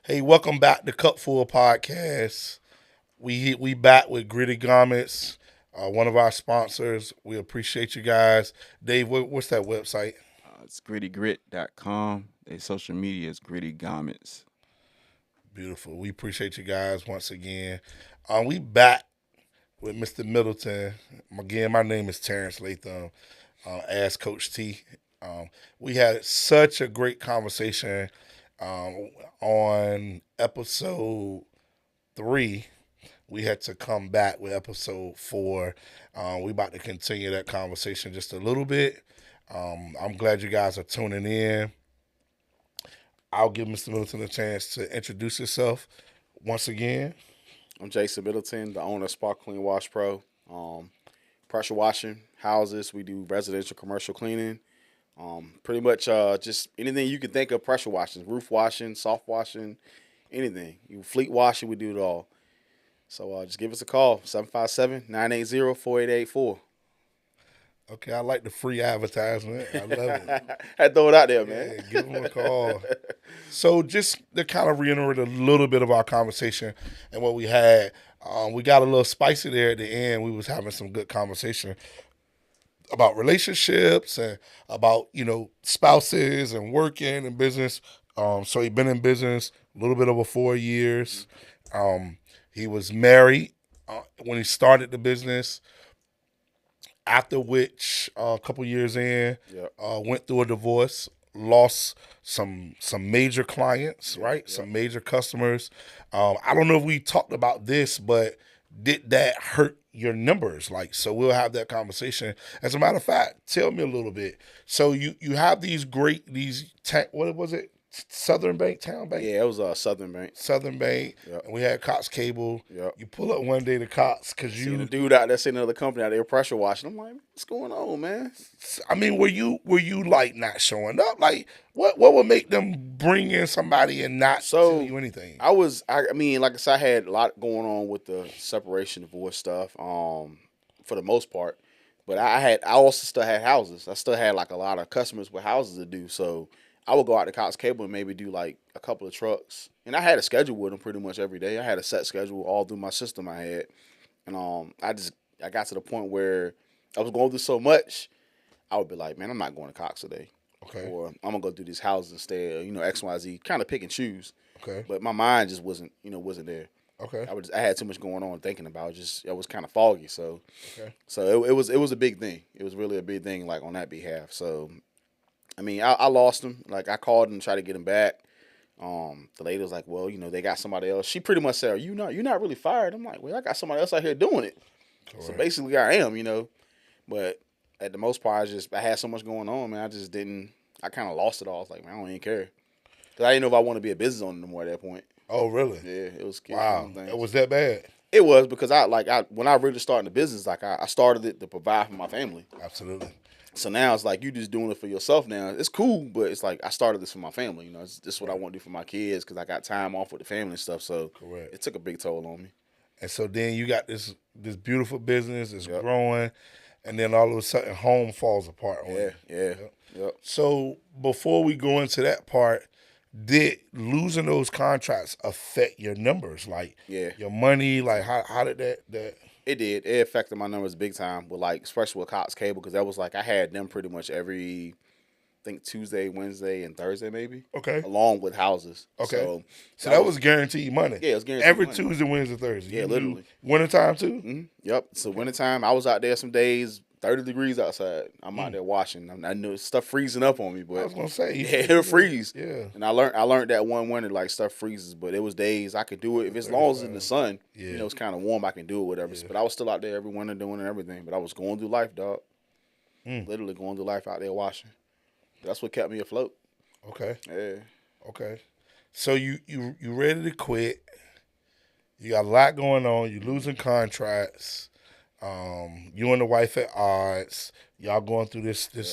Hey, welcome back to Cup Full Podcast. We back with Gritty Garments, one of our sponsors. We appreciate you guys. Dave, what's that website? It's grittygrit.com. Their social media is gritty garments. Beautiful. We appreciate you guys once again. We back with Mr. Middleton. Again, my name is Terence Latham, Ask Coach T. We had such a great conversation on episode 3. We had to come back with episode 4. We about to continue that conversation just a little bit. I'm glad you guys are tuning in. I'll give Mr. Middleton a chance to introduce himself once again. I'm Jason Middleton, the owner of Spark Clean Wash Pro. Pressure washing houses. We do residential, commercial cleaning. Pretty much just anything you can think of pressure washing, roof washing, soft washing, anything. You fleet washing, we do it all. So just give us a call, 757-980-4884. Okay, I like the free advertisement. I love it. Had to throw it out there, man. Yeah, give them a call. So just to kind of reiterate a little bit of our conversation and what we had, we got a little spicy there at the end. We was having some good conversation about relationships and about, spouses and working and business. So he been in business a little bit over 4 years. He was married when he started the business. After which, a couple years in, Yep. went through a divorce, lost some major clients, right? Yep. Some major customers. I don't know if we talked about this, but did that hurt your numbers? Like, so we'll have that conversation. As a matter of fact, tell me a little bit. So you have what was it? Southern Bank, Town Bank? Yeah, it was Southern Bank. Southern Bank, Yep. and we had Cox Cable. Yep. You pull up one day to Cox because See the dude out there sitting at the company out there pressure washing. I'm like, what's going on, man? I mean, were you like not showing up? Like, what would make them bring in somebody and not tell you anything? I mean, like I said, I had a lot going on with the separation, divorce stuff, for the most part. But I also still had houses. I still had like a lot of customers with houses to do. So I would go out to Cox Cable and maybe do like a couple of trucks. And I had a schedule with them pretty much every day. I had a set schedule all through my system I had. And I got to the point where I was going through so much, I would be like, man, I'm not going to Cox today. Okay. Or I'm gonna go do these houses instead, XYZ, kind of pick and choose. Okay. But my mind just wasn't there. Okay. I had too much going on thinking about it. It was kind of foggy. So Okay. so it was a big thing. It was really a big thing, like on that behalf. So I mean, I lost him. Like I called him, tried to get him back. The lady was like, well, they got somebody else. She pretty much said, you're not really fired. I'm like, well, I got somebody else out here doing it. Correct. So basically, I am. But at the most part, I had so much going on, man. I kind of lost it all. I was like, man, I don't even care. Because I didn't know if I want to be a business owner anymore at that point. Oh, really? Yeah, it was scary. Wow. It was that bad? It was because when I really started the business, like I started it to provide for my family. Absolutely. So now it's like you just doing it for yourself now. It's cool, but it's like I started this for my family. This is what I want to do for my kids because I got time off with the family and stuff. So Correct. it took a big toll on me. And so then you got this beautiful business. It's Yep. growing, and then all of a sudden, home falls apart on you. Yeah. Yep. So before we go into that part, did losing those contracts affect your numbers? Like, Yeah. your money? Like, how did that? It did. It affected my numbers big time with especially with Cox Cable because that was I had them pretty much every, I think Tuesday, Wednesday, and Thursday maybe. Okay. Along with houses. Okay. So that was guaranteed money. Yeah, it was guaranteed every money. Tuesday, Wednesday, Thursday. Yeah, You do literally. Wintertime too. Mm-hmm. Yep. So wintertime, I was out there some days, 30 degrees outside. I'm out there washing. I knew stuff freezing up on me, but I was gonna say, yeah, it'll freeze. Yeah. And I learned that one winter stuff freezes, but it was days I could do it if as long as it's in the sun. Yeah. It's kind of warm. I can do it, whatever. But I was still out there every winter doing it and everything. But I was going through life, dog. Literally going through life out there washing. That's what kept me afloat. Okay. Yeah. Okay. So you ready to quit? You got a lot going on. You losing contracts. You and the wife at odds. Y'all going through this. Yep.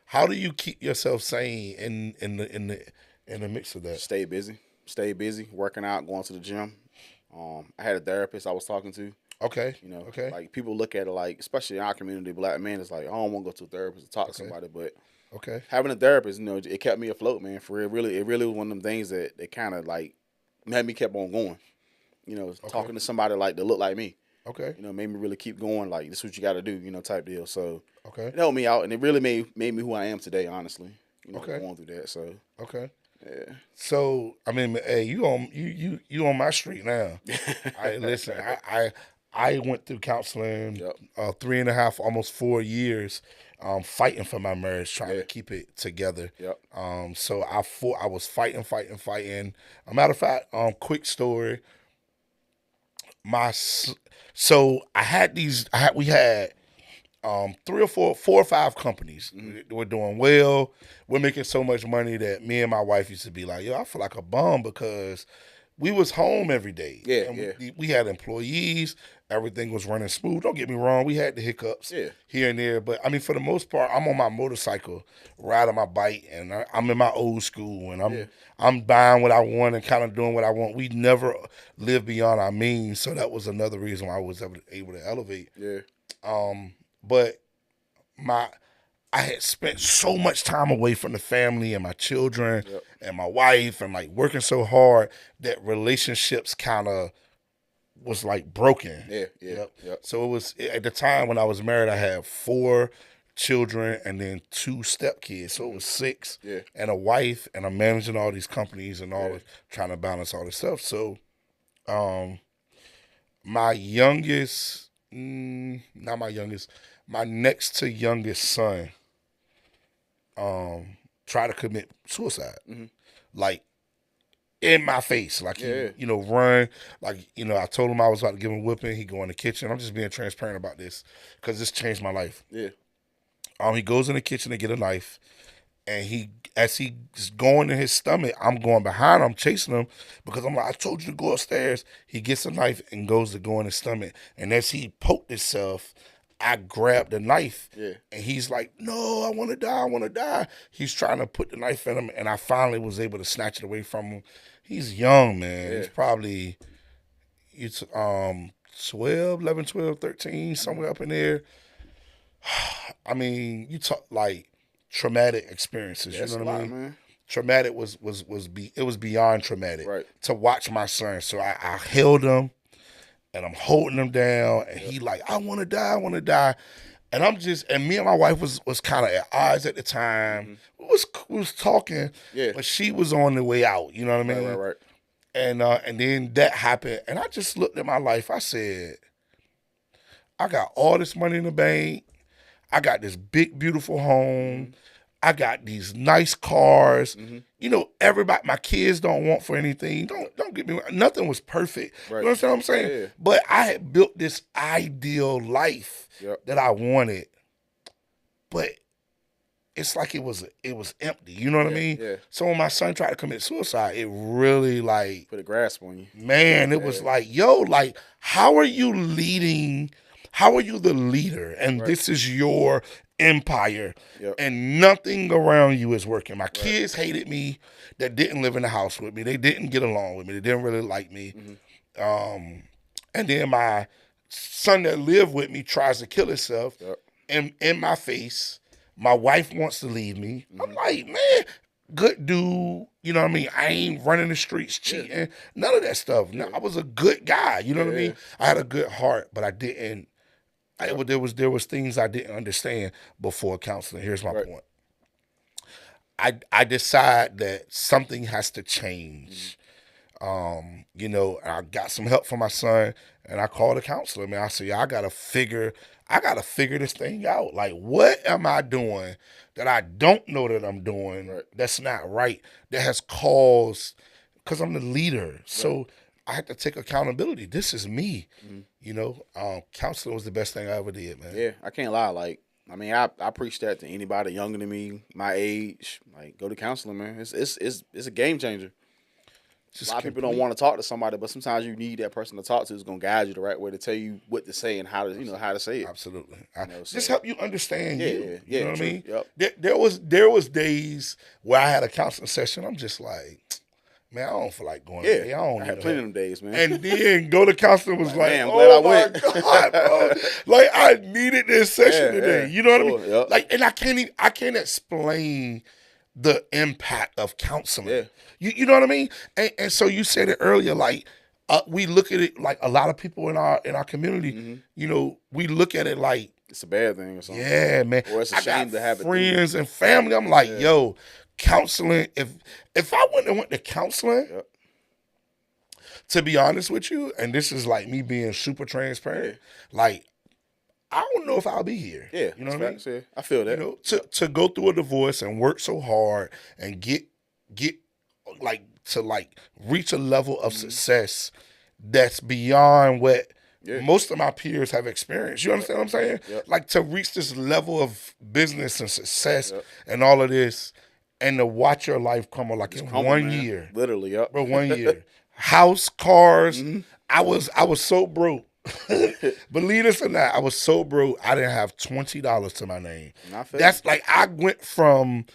How do you keep yourself sane in the mix of that? Stay busy, working out, going to the gym. I had a therapist I was talking to. Okay. Okay. Like people look at it especially in our community, black men, it's like, I don't want to go to a therapist to talk to somebody, but Okay. having a therapist, it kept me afloat, man. For real, it really was one of them things that kind of made me kept on going. You know, Okay. talking to somebody like that looked like me. Okay. You know, made me really keep going. Like, this is what you got to do. You know, type deal. So Okay. it helped me out, and it really made me who I am today. Honestly, you know, Okay. going through that. So Okay. yeah. So I mean, hey, you on my street now. Listen. I went through counseling Yep. 3.5, almost 4 years, fighting for my marriage, trying Yeah. to keep it together. Yep. So I was fighting. A matter of fact, quick story. So we had 4 or 5 companies. We're doing well. We're making so much money that me and my wife used to be like, yo, I feel like a bum because we was home every day. Yeah, And yeah. we had employees. Everything was running smooth. Don't get me wrong. We had the hiccups Yeah. here and there. But, I mean, for the most part, I'm on my motorcycle, riding my bike, and I'm in my old school, and I'm buying what I want and kind of doing what I want. We never lived beyond our means, so that was another reason why I was able to elevate. Yeah. But I had spent so much time away from the family and my children Yep. and my wife and like working so hard that relationships kind of was like broken. Yeah. Yeah. Yep. So it was at the time when I was married, I had 4 children and then 2 stepkids. So it was 6 Yeah. and a wife, and I'm managing all these companies and all Yeah. trying to balance all this stuff. So my youngest, not my youngest, my next to youngest son tried to commit suicide. Like in my face. Like Yeah. he, run. Like, I told him I was about to give him a whipping. He go in the kitchen. I'm just being transparent about this because this changed my life. Yeah. He goes in the kitchen to get a knife, and as he's going in his stomach, I'm going behind him, chasing him because I'm like, I told you to go upstairs. He gets a knife and goes to go in his stomach, and as he poked himself, I grabbed the knife. Yeah. And he's like, no, I want to die. He's trying to put the knife in him, and I finally was able to snatch it away from him. He's young, man. Yeah. He's probably 11, 12, 13, somewhere up in there. I mean, you talk like traumatic experiences. That's you know a what I lot, mean? man. Traumatic it was beyond traumatic. Right. To watch my son. So I held him, and I'm holding him down, and he like, I want to die. And and me and my wife was kind of at odds at the time. We was talking, but she was on the way out. You know what I mean? Right. And then that happened, and I just looked at my life. I said, I got all this money in the bank. I got this big, beautiful home. I got these nice cars. Everybody, my kids don't want for anything. Don't get me wrong. Nothing was perfect. Right. You understand what I'm saying? Yeah. But I had built this ideal life that I wanted. But it's like it was empty. You know what I mean? Yeah. So when my son tried to commit suicide, it really like Put a grasp on you. Man, it was like, yo, like, how are you leading? How are you the leader? And this is your empire. Yep. And nothing around you is working. My kids hated me that didn't live in the house with me. They didn't get along with me. They didn't really like me. And then my son that lived with me tries to kill himself in my face. My wife wants to leave me. I'm like, man, good dude. You know what I mean? I ain't running the streets cheating. None of that stuff. No, I was a good guy. You know what I mean? I had a good heart, but I didn't. There was things I didn't understand before counseling. Here's my point. I decide that something has to change. I got some help from my son, and I called a counselor. Man, I said, I gotta figure this thing out. Like, what am I doing that I don't know that I'm doing that's not right, that has caused, because I'm the leader. So I had to take accountability. This is me. Counseling was the best thing I ever did, man. Yeah, I can't lie. Like, I mean, I preach that to anybody younger than me, my age. Like, go to counseling, man. It's a game changer. A lot of people don't want to talk to somebody, but sometimes you need that person to talk to who's gonna guide you the right way to tell you what to say and how to say it. Absolutely. So, just help you understand you. Yeah, you know what I mean? Yep. There was days where I had a counseling session. I'm just like, man, I don't feel like going there. I had plenty of them days, man. And then go to counseling was like, man, I'm glad I went. God, bro. Like, I needed this session today. You know what I mean? Yep. Like, and I can't explain the impact of counseling. Yeah. You know what I mean? And so you said it earlier, like we look at it like a lot of people in our community. You know, we look at it like it's a bad thing or something. Yeah, man. Or it's a shame to have it. Friends and family. I'm like, yo, counseling. If I wouldn't have went to counseling, to be honest with you, and this is like me being super transparent, like I don't know if I'll be here. Yeah, you know what I mean? Yeah. I feel that. You know, to go through a divorce and work so hard and get like to like reach a level of success that's beyond what most of my peers have experienced. You understand what I'm saying? Like to reach this level of business and success and all of this, and to watch your life crumble like in 1 year. Literally, Bro, 1 year. House, cars. I was so broke. Believe this or not, I was so broke I didn't have $20 to my name. That's like I went from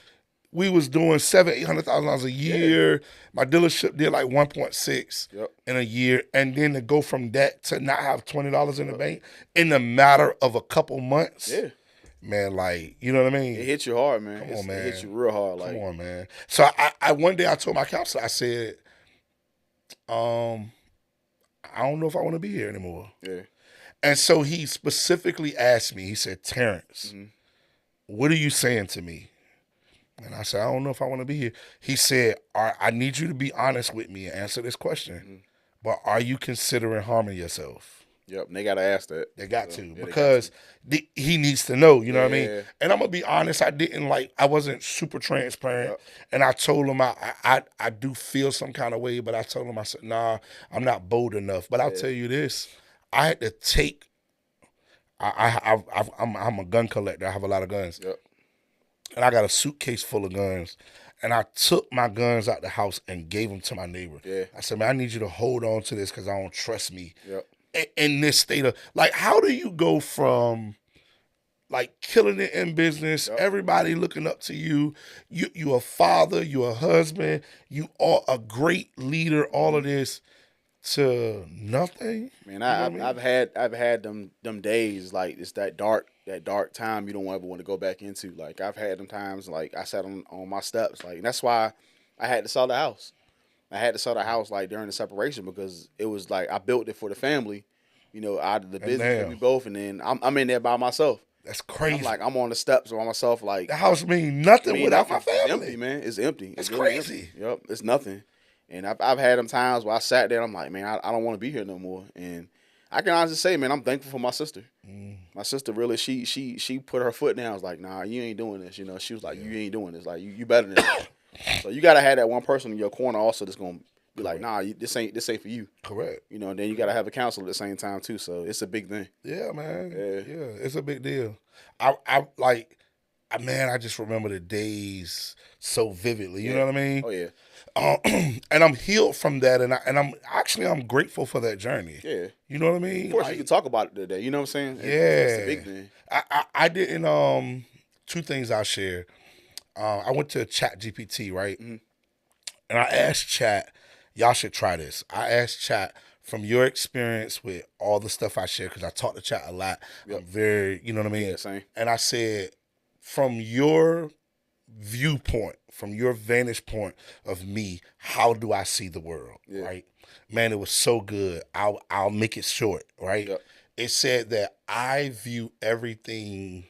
we was doing $700,000-$800,000 a year. My dealership did like 1.6 in a year, and then to go from that to not have $20 in the bank in a matter of a couple months. Yeah, man, like you know what I mean. It hit you hard, man. Come on, man. It hit you real hard. Like, come on, man. So I one day I told my counselor, I said, I don't know if I want to be here anymore. Yeah. And so he specifically asked me, he said, Terrence, what are you saying to me? And I said, I don't know if I want to be here. He said, I need you to be honest with me and answer this question. But are you considering harming yourself? Yep, and they got to ask that. They got to, because he needs to know, you know what I mean? And I'm going to be honest, I wasn't super transparent. And I told him I do feel some kind of way, but I told him, I said, nah, I'm not bold enough. But I'll tell you this, I had to take, I'm a gun collector. I have a lot of guns. And I got a suitcase full of guns. And I took my guns out the house and gave them to my neighbor. I said, man, I need you to hold on to this because I don't trust me. In this state of, like, how do you go from, like, killing it in business, everybody looking up to you, you a father, you a husband, you are a great leader, all of this, to nothing? Man, I've had them days, like, it's that dark time you don't ever want to go back into. Like, I've had them times, like, I sat on my steps, like, and that's why I had to sell the house. I had to sell the house, like, during the separation, because it was like I built it for the family, you know, out of the business for me both, and then I'm in there by myself. That's crazy. I'm on the steps by myself. Like, the house mean nothing without my family. It's empty, man. It's empty. It's really crazy. Empty. Yep, it's nothing. And I've had them times where I sat there and I'm like, man, I don't want to be here no more. And I can honestly say, man, I'm thankful for my sister. My sister really, she put her foot down. I was like, nah, you ain't doing this. You know, she was like, you ain't doing this. Like, you better than this. So you gotta have that one person in your corner also that's gonna be like, nah, this ain't for you. Correct. You know, and then you gotta have a counselor at the same time too. So it's a big thing. Yeah, man. Yeah, it's a big deal. Man, I just remember the days so vividly. You know what I mean? Oh yeah. And I'm healed from that, and I'm grateful for that journey. Yeah. You know what I mean? Of course, you can talk about it today. You know what I'm saying? Yeah. It's a big thing. I didn't. Two things I'll share. I went to ChatGPT, right? And I asked Chat, y'all should try this. I asked Chat, from your experience with all the stuff I share, because I talk to Chat a lot. I'm very, you know what I mean? Yeah, same. And I said, from your viewpoint, from your vantage point of me, how do I see the world, right? Man, it was so good. I'll make it short, right? It said that I view everything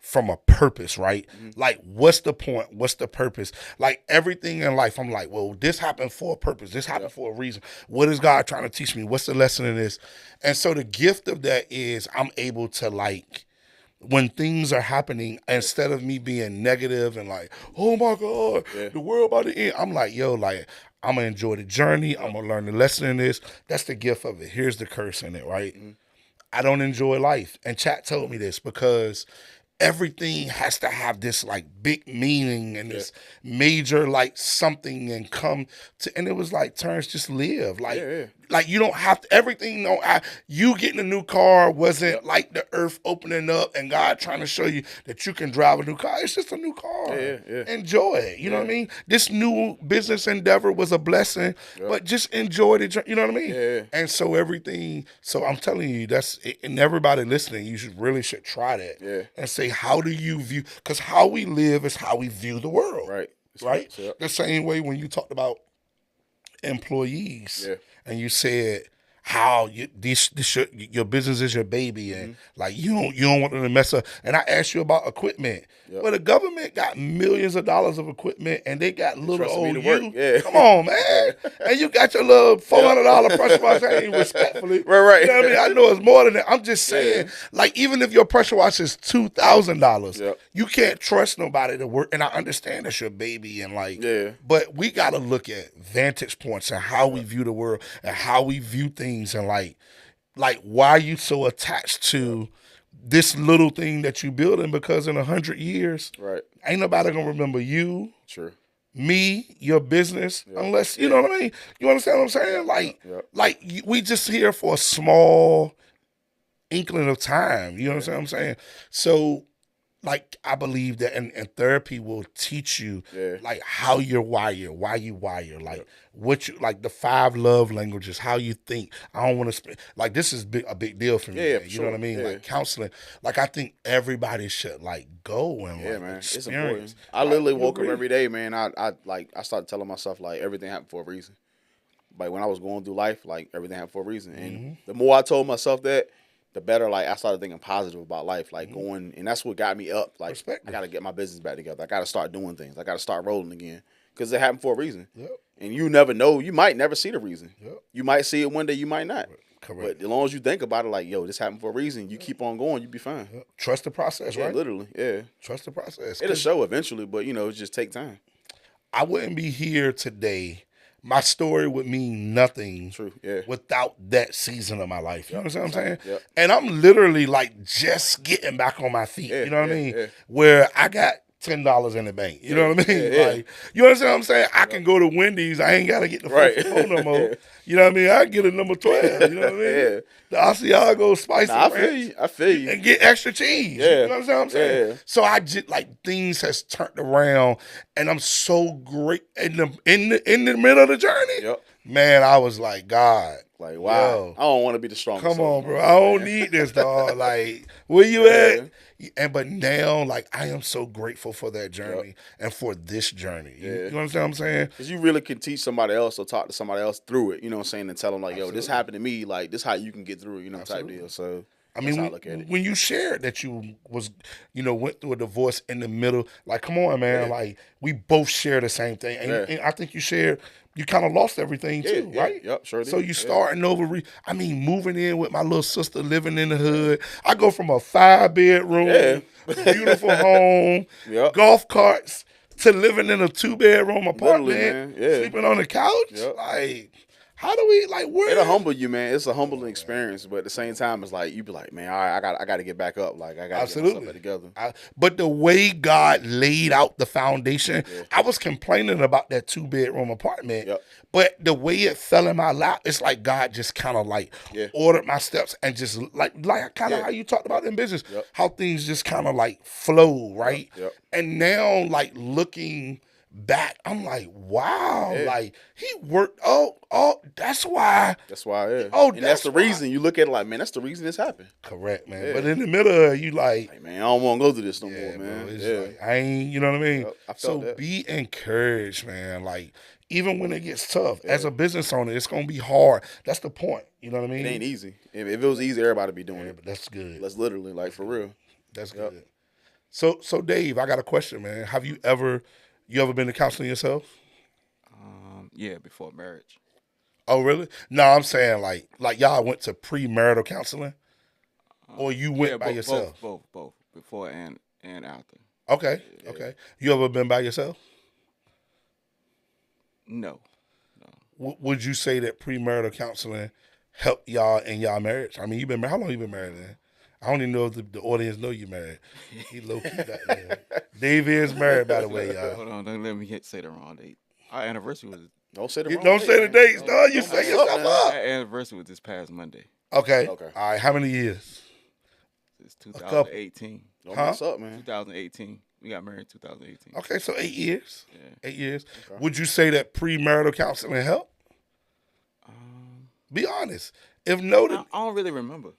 from a purpose, right? Like, what's the point? What's the purpose? Like, everything in life, I'm like, well, this happened for a purpose. This happened for a reason. What is God trying to teach me? What's the lesson in this? And so the gift of that is I'm able to, like, when things are happening, instead of me being negative and like, oh my God, the world about to end, I'm like, yo, like, I'm going to enjoy the journey. I'm going to learn the lesson in this. That's the gift of it. Here's the curse in it, right? I don't enjoy life. And Chat told me this because everything has to have this like big meaning and this major like something and come to, and it was like, Terrence, just live. Like, Like you don't have to, everything. No, you getting a new car wasn't like the earth opening up and God trying to show you that you can drive a new car. It's just a new car. Yeah. Enjoy it. You know what I mean? This new business endeavor was a blessing, but just enjoy it. You know what I mean? Yeah. And so everything. So I'm telling you, and everybody listening, you really should try that. Yeah. And say, how do you view? Because how we live is how we view the world. Right. Right. Yep. The same way when you talked about employees, and you said how your business is your baby, and like you don't want them to mess up. And I asked you about equipment. Well, the government got millions of dollars of equipment, and they got little old you. Yeah. Come on, man. And you got your little $400 pressure washer. I ain't respectfully. Right. You know what I mean? I know it's more than that. I'm just saying, like, even if your pressure washer is $2,000, you can't trust nobody to work. And I understand that's your baby, and like, but we got to look at vantage points and how we view the world and how we view things, and like why you so attached to this little thing that you building, because in 100 years, ain't nobody gonna remember you, me, your business, unless you know what I mean. You understand what I'm saying? Like we just here for a small inkling of time. You understand what I'm saying? So, like, I believe that, and therapy will teach you, like, how you're wired, why you wire, like, what you, like, the 5 love languages, how you think. I don't want to spend, like, this is a big deal for me, man. You know what I mean? Like, counseling, like, I think everybody should, like, go and, man, experience. it's important. I literally woke up every day, man. I started telling myself, like, everything happened for a reason. Like, when I was going through life, like, everything happened for a reason. And the more I told myself that, the better, like, I started thinking positive about life, like going, and that's what got me up. Like, I got to get my business back together. I got to start doing things. I got to start rolling again, because it happened for a reason. And you never know. You might never see the reason. You might see it one day. You might not. Correct. But as long as you think about it, like, yo, this happened for a reason, you keep on going, you be fine. Trust the process, right? Literally, Trust the process. It'll show eventually, but, you know, it just take time. I wouldn't be here today. My story would mean nothing without that season of my life. You understand what I'm saying? And I'm literally, like, just getting back on my feet. You know what I mean? Where I got $10 in the bank. You know what I mean? Like, you understand what I'm saying? I can go to Wendy's. I ain't got to get the phone no more. You know what I mean? I can get a number 12. You know what I mean? The Asiago spicy ranch. I feel you. And get extra cheese. You know what I'm saying? So I just, like, things has turned around, and I'm so great in the middle of the journey. Man, I was like, God. Like, wow. I don't want to be the strongest. Come on, bro. I don't need this, dog. Like, where you at? But now, like, I am so grateful for that journey and for this journey. You understand what I'm saying? Because you really can teach somebody else or talk to somebody else through it, you know what I'm saying, and tell them, like, yo, this happened to me, like, this how you can get through it, you know, type deal. So, I mean, when you shared that you was, you know, went through a divorce in the middle, like, come on, man, like, we both share the same thing. And I think you shared, you kind of lost everything too, right? Yep, sure did. So you starting over, I mean, moving in with my little sister, living in the hood. I go from a 5-bedroom, beautiful home, golf carts, to living in a 2-bedroom apartment, sleeping on the couch. Like, how do we, like, where? It'll humble you, man. It's a humbling experience, but at the same time, it's like, you be like, man, all right, I got to get back up. Like, I got to get myself together. But the way God laid out the foundation, I was complaining about that 2-bedroom apartment, but the way it fell in my lap, it's like God just kind of, like, ordered my steps, and just, like kind of how you talked about in business, how things just kind of, like, flow, right? And now, like, looking back, I'm like, wow, like, he worked. Oh, that's why. Oh, and that's the reason. You look at it like, man, that's the reason this happened. Correct, man. But in the middle, you like, man, I don't want to go through this no more, man. Like, I ain't, you know what I mean? I felt that. Be encouraged, man. Like, even when it gets tough, as a business owner, it's gonna be hard. That's the point. You know what I mean? It ain't easy. If it was easy, everybody would be doing it. But that's good. That's literally, like, for real. That's good. So Dave, I got a question, man. Have you ever been to counseling yourself? Yeah, before marriage. Oh, really? No, I'm saying like y'all went to premarital counseling, or you went by yourself? Both, before and after. Okay, okay. You ever been by yourself? No. Would you say that premarital counseling helped y'all in y'all marriage? I mean, how long you been married then? I don't even know if the audience know you married. He low key that there. Dave is married, by the way, y'all. Hold on, don't let me say the wrong date. Our anniversary was Don't say the You wrong don't date, say the man. dates, dog. You don't set mess yourself up, man. up. Our anniversary was this past Monday. Okay. Okay. All right. How many years? It's couple. 2018. Don't Huh? mess up, man. 2018. We got married in 2018. Okay, so 8 years. Yeah. 8 years. Okay. Would you say that premarital counseling helped? Be honest. If no, then I don't really remember.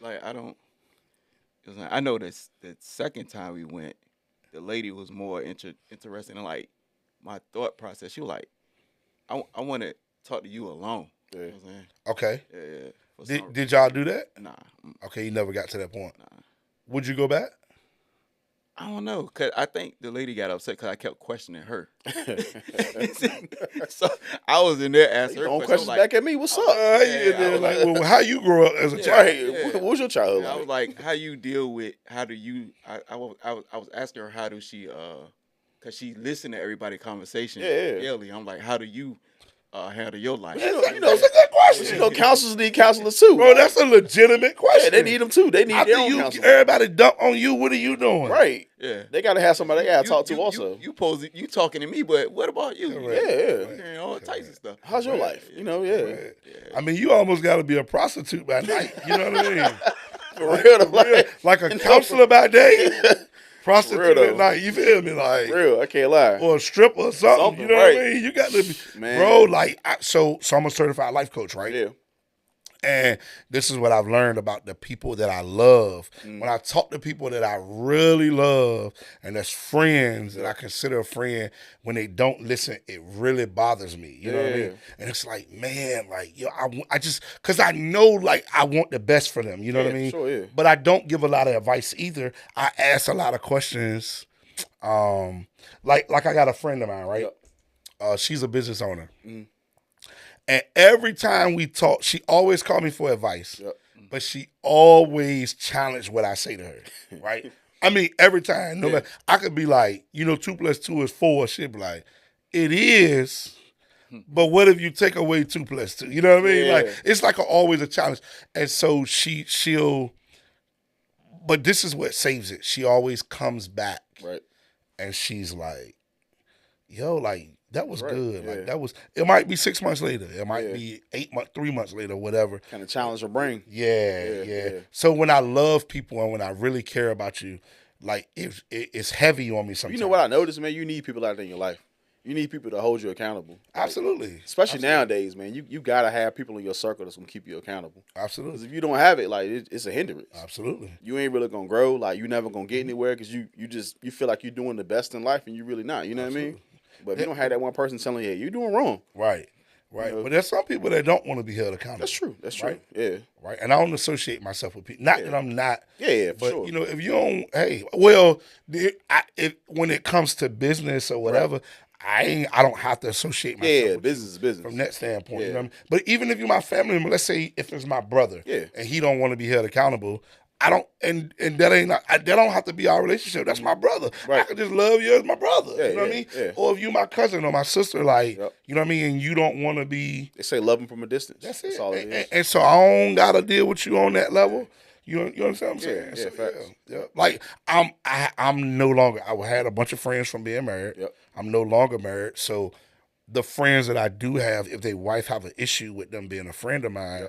Like I don't. 'Cause I know this the second time we went, the lady was more interested in like my thought process. She was like, I want to talk to you alone. Yeah. You know what I'm saying? okay. Yeah. For some- Did y'all do that? Nah. Okay, you never got to that point. Nah. Would you go back? I don't know, cause I think the lady got upset because I kept questioning her. So I was in there asking her Don't questions. question Like, back at me. What's up? Yeah, I was like, like- well, how you grew up as a Yeah. child? Right. Yeah. What was your childhood I was like? like, how you deal with? How do you? I was asking her how do she? Cause she listened to everybody's conversation Yeah. daily. I'm like, how do you handle your life? You know, That's a good question. you know, counselors need counselors too. Bro, that's a legitimate question. Yeah, they need them too. They need After their own you, counselor. everybody dump on you, what are you doing? Right. Yeah. They gotta have somebody they gotta talk to you, also. You talking to me, but what about you? Correct. Yeah. You know, all types of stuff. How's your life? You know, yeah. Right. I mean, you almost got to be a prostitute by night. You know what I mean? For real, Like a counselor by day, prostitute real, though. at night. You feel me? Like, real. I can't lie. or a stripper or something. You know right. what I mean? You got to be, Man. bro. Like, so I'm a certified life coach, right? Yeah. And this is what I've learned about the people that I love. When I talk to people that I really love and that's friends that I consider a friend, when they don't listen, it really bothers me. You know what I Yeah. mean? And it's like, man, like, yo, I just, because I know, like, I want the best for them. You know what I Yeah, mean? sure, yeah. But I don't give a lot of advice either. I ask a lot of questions. Like I got a friend of mine, right? Yep. She's a business owner. And every time we talk, she always called me for advice. Yep. But she always challenged what I say to her, right? I mean, every time. No matter, I could be like, 2 + 2 is 4. She'd be like, it is, but what if you take away 2 + 2? You know what I mean? Yeah. Like, it's like always a challenge. And so she'll, but this is what saves it. She always comes back Right. and she's like, yo, like, that was Right, good. yeah. Like, that was, it might be 6 months later. It might Yeah. be 8 months, 3 months later, whatever. Kind of challenge her brain. Yeah. yeah. So when I love people and when I really care about you, like, it's heavy on me sometimes. You know what I noticed, man? You need people out there in your life. You need people to hold you accountable. Absolutely. Especially nowadays, man. You gotta have people in your circle that's gonna keep you accountable. Because Absolutely. if you don't have it, like it's a hindrance. Absolutely. You ain't really gonna grow. Like you never gonna get anywhere because you feel like you're doing the best in life and you really not. You know what I mean? But if you don't have that one person telling you, hey, you're doing wrong. Right. But there's some people that don't want to be held accountable. That's true. That's true. Right? Yeah. Right. And I don't associate myself with people. Not that I'm not. Yeah, for But, sure. if you don't, hey, well, when it comes to business or whatever, I don't have to associate myself Yeah, with business is business. from that standpoint. You Yeah. know what I mean? But even if you're my family member, let's say if it's my brother Yeah. and he don't want to be held accountable, I don't, and that ain't not, that don't have to be our relationship. That's my brother. I Right. can just love you as my brother. Yeah, you know what I yeah, mean? yeah. Or if you my cousin or my sister, like, Yep. you know what I mean? And you don't want to be, They say love them from a distance. that's it. all it is. And so I don't got to deal with you on that level. You understand what I'm saying? Yeah, So, facts. yeah. Like, I'm no longer, I had a bunch of friends from being married. Yep. I'm no longer married. So the friends that I do have, if their wife have an issue with them being a friend of mine,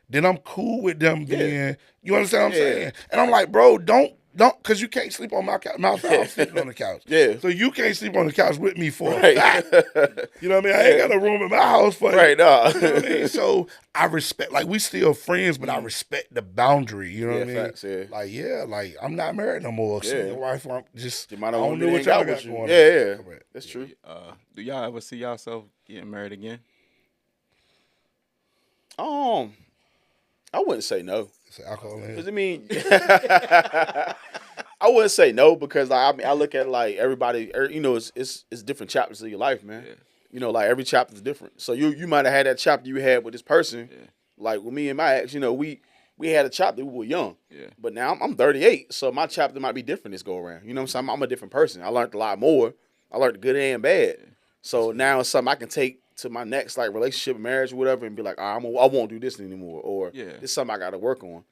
then I'm cool with them being, you understand what I'm Yeah. saying? And I'm like, bro, don't, because you can't sleep on my couch. My house sleeping on the couch. Yeah. So you can't sleep on the couch with me for Right. a fact. You know what I mean? I ain't got a room in my house for you. Right, nah. You know what I mean? So I respect, like, we still friends, but I respect the boundary. You know what I mean? Facts, yeah. Like, I'm not married no more. So Yeah. your wife, I'm just, You might I not don't want know to what hang y'all out got with you. going on. Yeah. Correct. That's true. Do y'all ever see yourself getting married again? I wouldn't say no. It's alcohol in Cause here. I mean, I wouldn't say no because like, I look at like everybody, it's different chapters of your life, man. Yeah. Like every chapter is different. So you might have had that chapter you had with this person, like with me and my ex. We had a chapter we were young, but now I'm 38, so my chapter might be different this go around. You know what I'm saying? I'm a different person. I learned a lot more. I learned the good and bad. So now it's something I can take to my next like relationship, marriage, or whatever, and be like, I won't do this anymore, or this is something I got to work on.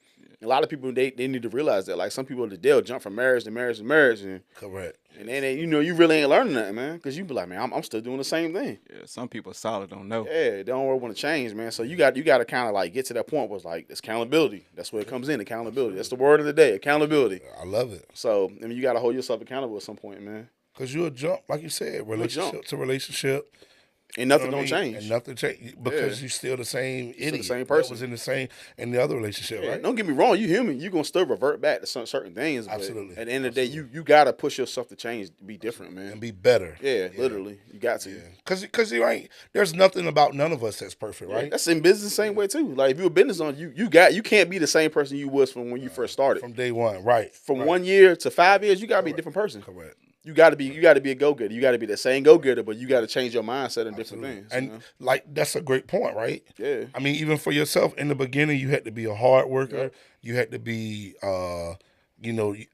A lot of people they need to realize that. Like some people they'll jump from marriage to marriage to marriage, and Correct. then you really ain't learning nothing, man. Because you be like, man, I'm still doing the same thing. Yeah, some people solid don't know. Yeah, they don't really want to change, man. So you got to kind of like get to that point where it's like it's accountability. That's where it comes in. Accountability. That's the word of the day. Accountability. I love it. So I mean, you got to hold yourself accountable at some point, man. Because you'll jump, like you said, relationship to relationship. And nothing You know don't what I mean? change. And nothing change because you're still the same idiot. the same person. That was in the other relationship, right? Don't get me wrong. You human. You gonna still revert back to certain things. But Absolutely. At the end of the day, you gotta push yourself to change, to be different, man. And be better. Yeah, literally, you got to. Yeah. Because you ain't. There's nothing about none of us that's perfect, right? That's in business the same way too. Like if you're a business owner, you can't be the same person you was from when you first started. From day one, right? From 1 year to 5 years, you gotta be a different person. Correct. You gotta be a go getter. You gotta be the same go getter, but you gotta change your mindset in different things. And like that's a great point, right? Yeah. I mean, even for yourself in the beginning, you had to be a hard worker. Yep. You had to be,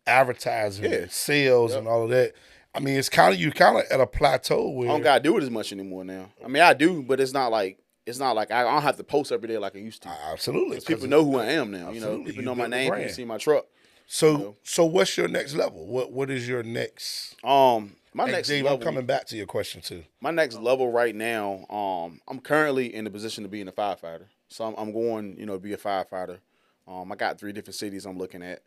advertising, sales, and all of that. I mean, you kind of at a plateau where I don't gotta do it as much anymore now. I mean, I do, but it's not like I don't have to post every day like I used to. Absolutely, people know who I am now. People know my name. People see my truck. So what's your next level? What is your next? My next Dave, level. I'm coming back to your question too. My next level right now. I'm currently in the position to be a firefighter. So I'm going, to be a firefighter. I got 3 different cities I'm looking at.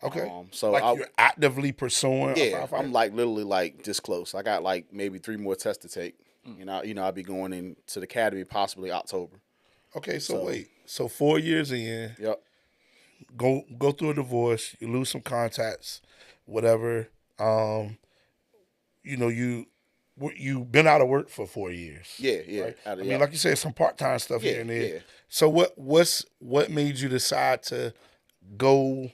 Okay. So you're actively pursuing. Yeah, a firefighter? I'm like literally like this close. I got like maybe 3 more tests to take. I'll be going into the academy possibly October. Okay, so wait. So 4 years in. Yep. Go through a divorce, you lose some contacts, whatever. You've been out of work for 4 years. Yeah. Right? I mean, like you said, some part-time stuff here and there. Yeah. So what made you decide to go?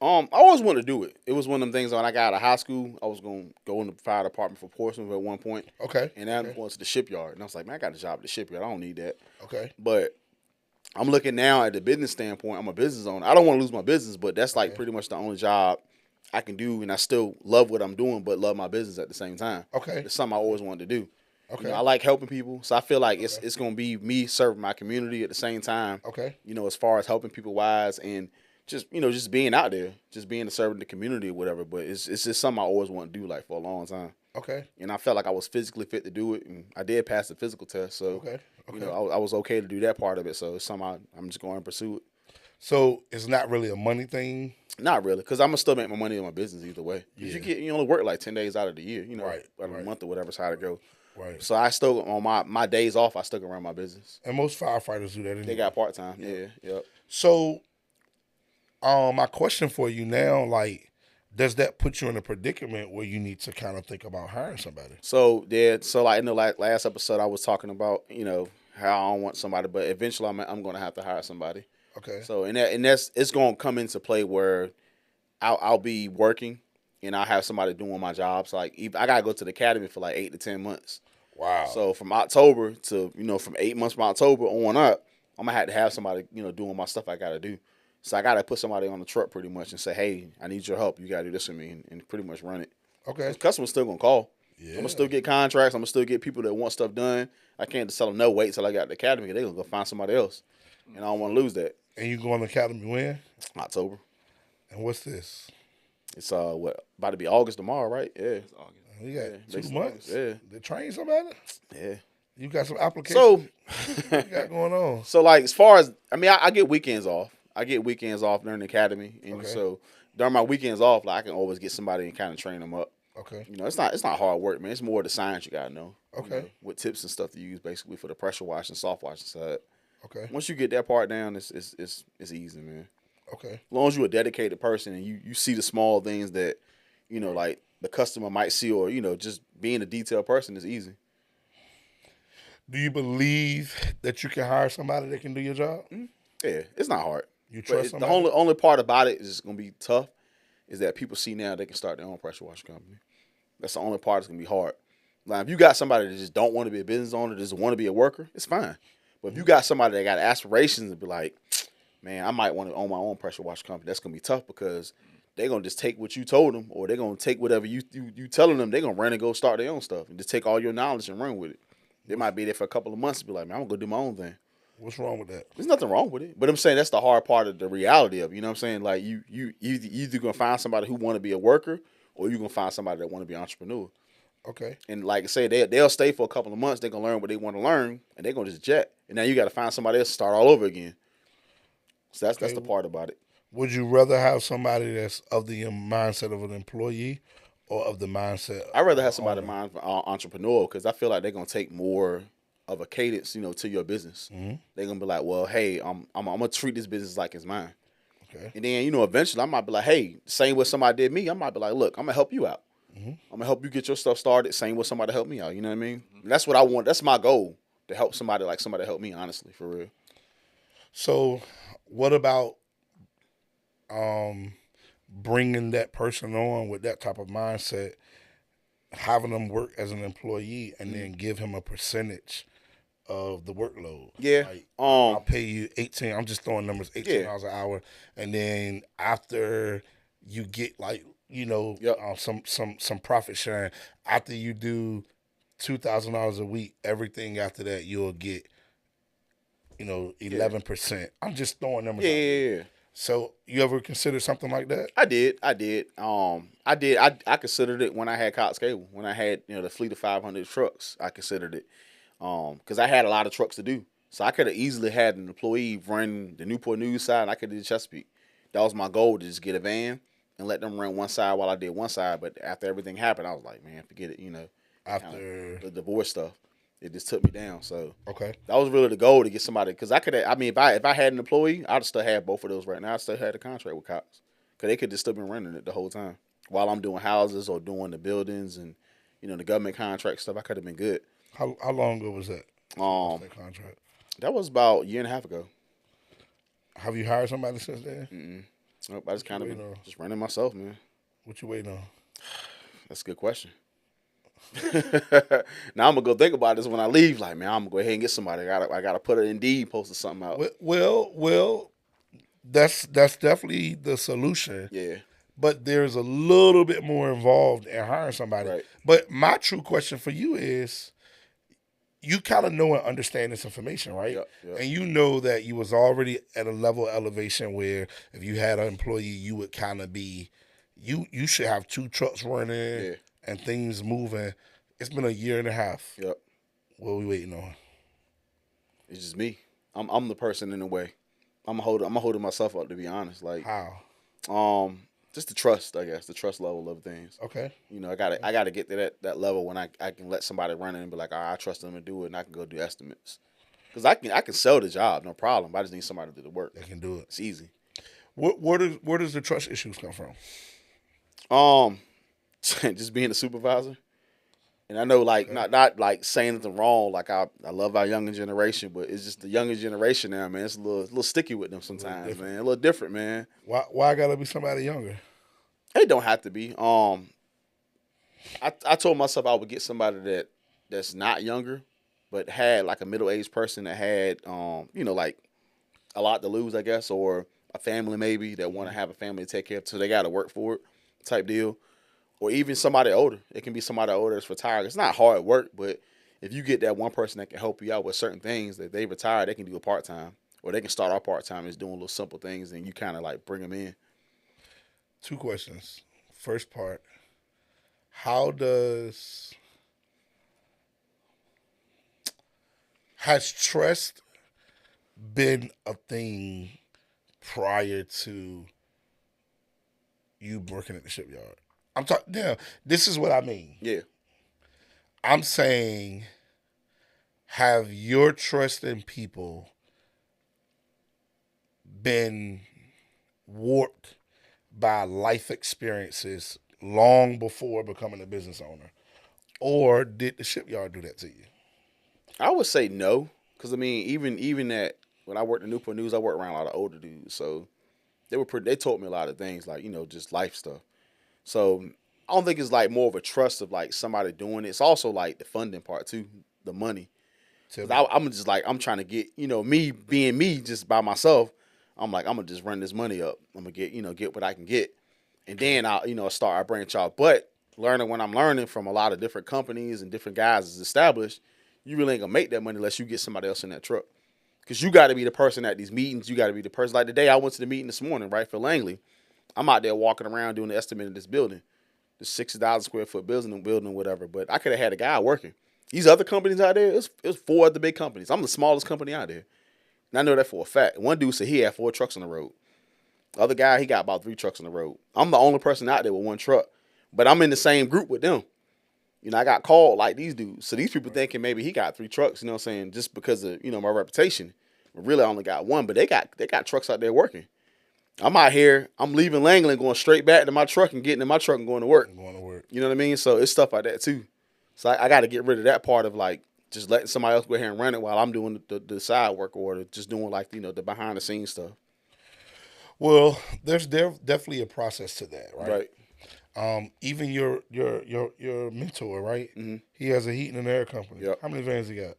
I always wanted to do it. It was one of them things when I got out of high school, I was going to go in the fire department for Portsmouth at one point. Okay. And then I went to the shipyard. And I was like, man, I got a job at the shipyard. I don't need that. Okay. But I'm looking now at the business standpoint. I'm a business owner. I don't want to lose my business, but that's like pretty much the only job I can do. And I still love what I'm doing, but love my business at the same time. Okay. It's something I always wanted to do. Okay. I like helping people. So I feel like it's going to be me serving my community at the same time. Okay. As far as helping people wise and just being out there, just being a servant the community or whatever. But it's just something I always want to do like for a long time. Okay. And I felt like I was physically fit to do it, and I did pass the physical test. So I was okay to do that part of it. So it's something I'm just going to pursue it. So it's not really a money thing. Not really, because I'm gonna still make my money in my business either way. Yeah. You only work like 10 days out of the year, right, out of a month or whatever's how to go. Right. So I still on my days off, I still can run my business. And most firefighters do that anyway. They got part time. Yeah. Yep. So, my question for you now, like, does that put you in a predicament where you need to kind of think about hiring somebody? So like in the last episode, I was talking about how I don't want somebody, but eventually I'm going to have to hire somebody. Okay. So it's going to come into play where I'll be working and I'll have somebody doing my jobs. Like I gotta go to the academy for like 8 to 10 months. Wow. So from October to from 8 months from October on up, I'm gonna have to have somebody doing my stuff I gotta do. So I gotta put somebody on the truck pretty much and say, hey, I need your help. You gotta do this for me and pretty much run it. Okay. The customer's still gonna call. Yeah. I'm gonna still get contracts. I'm gonna still get people that want stuff done. I can't just tell them no, wait till I got the academy. They're gonna go find somebody else, and I don't want to lose that. And you going to academy when? October. And what's this? It's about to be August tomorrow, right? Yeah. It's August. You got 2 months. Yeah. To train somebody. Yeah. You got some applications. So what you got going on? So like as far as I get weekends off. I get weekends off during the academy, and so during my weekends off, like I can always get somebody and kind of train them up. Okay. It's not hard work, man. It's more the science you gotta know. Okay. What tips and stuff to use basically for the pressure washing, soft washing side. Okay. Once you get that part down, it's easy, man. Okay. As long as you're a dedicated person and you see the small things that, like the customer might see, or just being a detailed person is easy. Do you believe that you can hire somebody that can do your job? Yeah, it's not hard. You trust the somebody? only part about it is gonna be tough is that people see now they can start their own pressure washing company. That's the only part that's gonna be hard. Like if you got somebody that just don't want to be a business owner, just want to be a worker, it's fine. But if you got somebody that got aspirations to be like, man, I might want to own my own pressure washing company, that's gonna be tough because they're gonna just take what you told them, or they're gonna take whatever you telling them, they're gonna run and go start their own stuff and just take all your knowledge and run with it. They might be there for a couple of months and be like, man, I'm gonna go do my own thing. What's wrong with that? There's nothing wrong with it. But I'm saying that's the hard part of the reality of it. You know what I'm saying? Like you either gonna find somebody who want to be a worker or you gonna find somebody that want to be an entrepreneur. Okay. And like I say, they'll stay for a couple of months. They're gonna learn what they want to learn, and they're gonna just jet. And now you got to find somebody else to start all over again. So that's the part about it. Would you rather have somebody that's of the mindset of an employee or of the mindset? I'd rather have somebody mind entrepreneur because I feel like they're gonna take more of a cadence, to your business. Mm-hmm. They're gonna be like, well, hey, I'm gonna treat this business like it's mine. Okay. And then eventually I might be like, hey, same way somebody did me, I might be like, look, I'm gonna help you out. Mm-hmm. I'm gonna help you get your stuff started. Same way somebody help me out. You know what I mean? And that's what I want. That's my goal, to help somebody like somebody help me. Honestly, for real. So, what about bringing that person on with that type of mindset, having them work as an employee, and then give him a percentage of the workload? Yeah. Like, I'll pay you 18. I'm just throwing numbers, $18 an hour, and then after you get some profit sharing, after you do $2,000 a week, everything after that you'll get 11%. I'm just throwing numbers out there. Yeah. So you ever considered something like that? I did. I considered it when I had Cox Cable. When I had the fleet of 500 trucks, I considered it because I had a lot of trucks to do. So I could have easily had an employee run the Newport News side, and I could have did Chesapeake. That was my goal, to just get a van and let them run one side while I did one side. But after everything happened, I was like, man, forget it. After the divorce stuff, it just took me down. So okay, that was really the goal, to get somebody, because I could. I mean, if I had an employee, I'd still have both of those right now. I still had a contract with Cox, because they could just still been running it the whole time while I'm doing houses or doing the buildings and the government contract stuff. I could have been good. How long ago was that? That contract. That was about a year and a half ago. Have you hired somebody since then? Nope, I just kind of just running myself, man. What you waiting on? That's a good question. Now I'm gonna go think about this when I leave. Like, man, I'm gonna go ahead and get somebody. I gotta put an Indeed post or something out. Well, that's definitely the solution. Yeah. But there's a little bit more involved in hiring somebody. Right. But my true question for you is, you kind of know and understand this information, right? Yep. And you know that you was already at a level of elevation where if you had an employee, you would kind of be, you should have 2 trucks running and things moving. It's been a year and a half. Yep. What are we waiting on? It's just me. I'm the person in the way. I'm holding myself up, to be honest. Like, how? Just the trust, I guess, the trust level of things. Okay. I gotta get to that level when I can let somebody run it and be like, I trust them to do it, and I can go do estimates. Because I can sell the job, no problem. But I just need somebody to do the work. They can do it. It's easy. Where does the trust issues come from? Just being a supervisor. And I know, like, not like saying anything wrong. Like, I love our younger generation, but it's just the younger generation now, man. It's a little sticky with them sometimes, man. A little different, man. Why gotta be somebody younger? It don't have to be. I told myself I would get somebody that's not younger, but had like a middle-aged person that had like a lot to lose, I guess, or a family maybe that want to have a family to take care of, so they got to work for it, type deal. Or even somebody older. It can be somebody older that's retired. It's not hard work, but if you get that one person that can help you out with certain things that they retire, they can do a part-time. Or they can start off part-time as doing little simple things, and you kind of like bring them in. 2 questions. First part, has trust been a thing prior to you working at the shipyard? I'm talking. Now, this is what I mean. Yeah. I'm saying, have your trust in people been warped by life experiences long before becoming a business owner? Or did the shipyard do that to you? I would say no. Because, I mean, even that, when I worked in Newport News, I worked around a lot of older dudes. So they taught me a lot of things, like, just life stuff. So I don't think it's like more of a trust of like somebody doing it. It's also like the funding part too, the money. I'm just like, I'm trying to get, me being me just by myself. I'm like, I'm gonna just run this money up. I'm gonna get what I can get, and then I branch out. But learning when I'm learning from a lot of different companies and different guys is established, you really ain't gonna make that money unless you get somebody else in that truck. Because you got to be the person at these meetings. You got to be the person. Like the day I went to the meeting this morning, right, for Langley, I'm out there walking around doing the estimate of this building, the 60,000 square foot building, whatever. But I could have had a guy working. These other companies out there, it was 4 other big companies. I'm the smallest company out there. And I know that for a fact. One dude said he had 4 trucks on the road. The other guy, he got about 3 trucks on the road. I'm the only person out there with 1 truck. But I'm in the same group with them. You know, I got called like these dudes. So these people thinking maybe he got 3 trucks, you know what I'm saying, just because of, you know, my reputation. But really I only got 1, but they got trucks out there working. I'm out here, I'm leaving Langley, going straight back to my truck and getting in my truck and going to work. You know what I mean? So it's stuff like that too. So I got to get rid of that part of like just letting somebody else go ahead and run it while I'm doing the side work or just doing like, you know, the behind the scenes stuff. Well, there's definitely a process to that, right? Right. Even your mentor, right? Mm-hmm. He has a heating and air company. Yep. How many vans he got?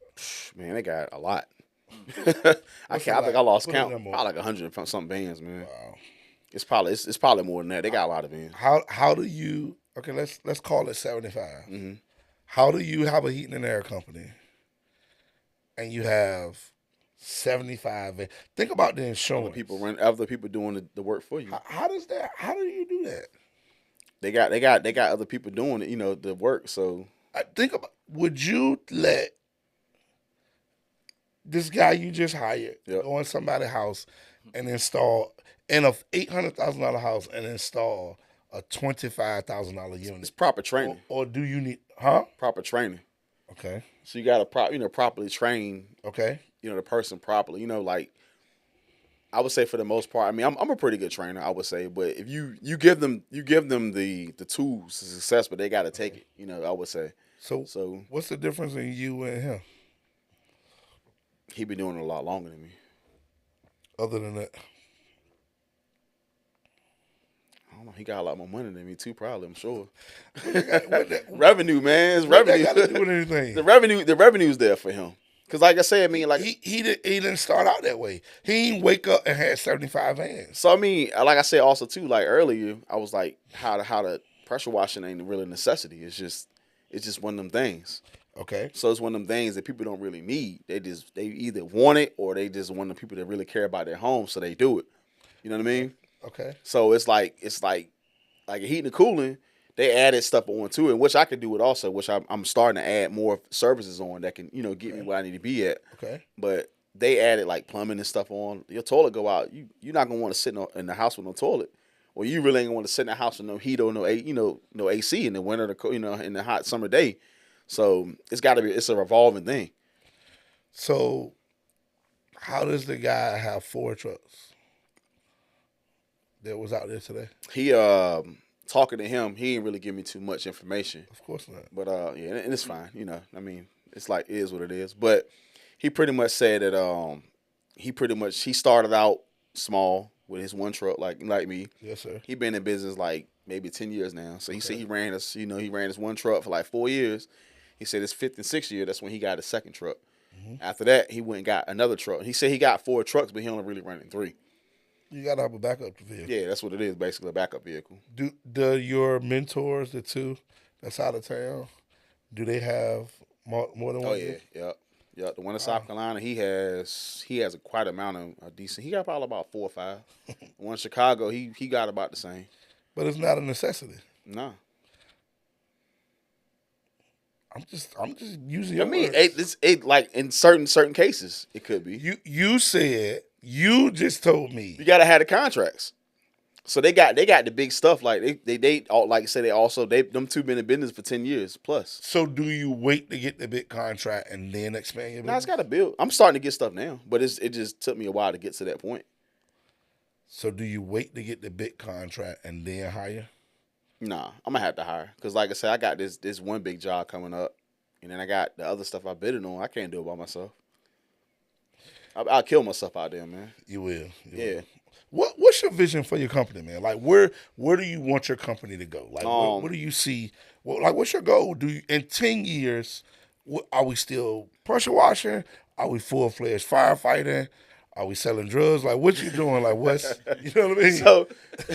Man, they got a lot. I What's think like? I lost Put it count. in more. Probably like 100 and something vans, man. Wow. It's probably more than that. They got a lot of vans. How do you? Okay, let's call it 75. Mm-hmm. How do you have a heating and air company, and you have 75 vans? Think about the insurance. Other people doing the work for you. How does that? How do you do that? They got other people doing it, you know, the work. So I think about. Would you let this guy you just hired go in somebody's house and install in a $800,000 house and install a $25,000 unit? it's proper training. Or do you need Proper training. Okay. So you got to properly train. Okay. You know, the person properly. You know, like I would say for the most part. I mean, I'm a pretty good trainer, I would say. But if you give them the tools to success, but they got to take it. You know, I would say. So what's the difference in you and him? He been doing it a lot longer than me. Other than that, I don't know. He got a lot more money than me too. Probably, I'm sure. revenue, man. It's what revenue. that got to do with anything? The revenue's there for him. Cause like I said, I mean, like he didn't start out that way. He didn't wake up and had 75 vans. So I mean, like I said also too, like earlier, I was like, how the pressure washing ain't really a necessity. It's just one of them things. Okay. So it's one of them things that people don't really need. They either want it or they just want the people that really care about their home, so they do it. You know what I mean? Okay. So it's like heating and cooling. They added stuff onto it, which I could do it also, which I'm starting to add more services on that can, you know, get me where I need to be at. Okay. But they added like plumbing and stuff on. Your toilet go out. You're not gonna want to sit in the house with no toilet. Or you really ain't gonna want to sit in the house with no heat or no AC in the winter, in the hot summer day. So it's a revolving thing. So how does the guy have 4 trucks that was out there today? He talking to him, he didn't really give me too much information. Of course not. But yeah, and it's fine. You know, I mean, it's like it is what it is. But he pretty much said that he started out small with his 1 truck like me. Yes, sir. He been in business like maybe 10 years now. So he said he ran his 1 truck for like 4 years. He said his 5th and 6th year, that's when he got his 2nd truck. Mm-hmm. After that, he went and got another truck. He said he got 4 trucks, but he only really running 3. You gotta have a backup vehicle. Yeah, that's what it is, basically a backup vehicle. Do your mentors, the 2 that's out of town, do they have more than 1? Oh yeah, yeah. The one in South Carolina, he has a quite amount of decent. He got probably about 4 or 5. The one in Chicago, he got about the same. But it's not a necessity. No. I'm just using your mean, words. it like in certain cases, it could be. You said, you just told me. You gotta have the contracts. So they got the big stuff. Like they all, like I said, them 2 been in business for 10 years plus. So do you wait to get the big contract and then expand your business? No, it's got to build. I'm starting to get stuff now, but it just took me a while to get to that point. So do you wait to get the big contract and then hire? Nah, I'm gonna have to hire because, like I said, I got this one big job coming up, and then I got the other stuff I bidded on. I can't do it by myself. I'll kill myself out there, man. You will. Yeah. What's your vision for your company, man? Like, where do you want your company to go? Like, what do you see? What's your goal? In 10 years, are we still pressure washing? Are we full-fledged firefighting? Are we selling drugs? Like, what you doing? Like, what's, you know what I mean? So,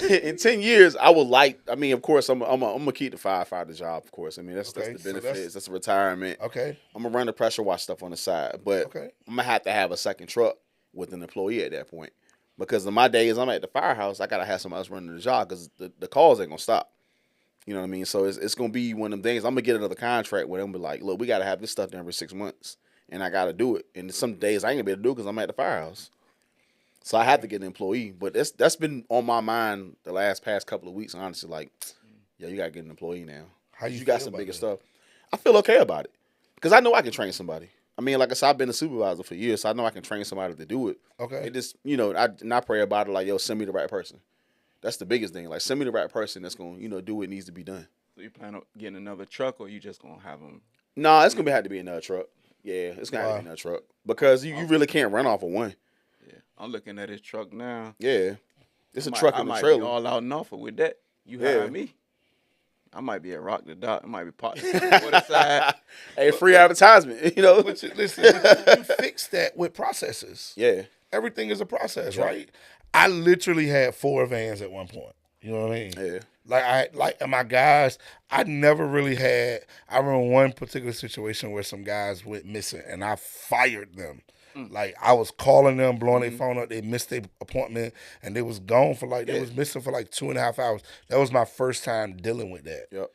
in 10 years, I would like. I mean, of course, I'm gonna keep the firefighter job. Of course, I mean that's Okay, the so benefits. That's the retirement. okay, I'm gonna run the pressure wash stuff on the side, but okay. I'm gonna have to have a second truck with an employee at that point because in my days I'm at the firehouse. I gotta have somebody else running the job because the calls ain't gonna stop. You know what I mean? So it's gonna be one of them things. I'm gonna get another contract with them, be like, look, we gotta have this stuff done every 6 months, and I gotta do it. And some days I ain't gonna be able to do it because I'm at the firehouse. So I have to get an employee, but that's been on my mind the past couple of weeks. Honestly, like, yeah, you gotta get an employee now. How you got feel some about bigger that? stuff. I feel okay about it because I know I can train somebody. I mean, like I said, I've been a supervisor for years, so I know I can train somebody to do it. Okay. It just, I pray about it like, yo, send me the right person. That's the biggest thing. Like, send me the right person that's gonna, do what needs to be done. So you plan on getting another truck, or you just gonna have them? Nah, it's gonna have to be another truck. Yeah, it's gonna have to be another truck because you really can't run off of one. Yeah, I'm looking at his truck now. Yeah, it's a truck I and a might trailer. be all out and off with that. You hire me. I might be at Rock the Dock. I might be parked on the water side. Hey, free advertisement, But listen, you fix that with processes. Yeah. Everything is a process, right? I literally had 4 vans at one point. You know what I mean? Yeah. Like my guys, I never really had. I remember one particular situation where some guys went missing, and I fired them. Like I was calling them, blowing their phone up. They missed their appointment, and they was gone for they was missing for like 2.5 hours. That was my first time dealing with that. Yep.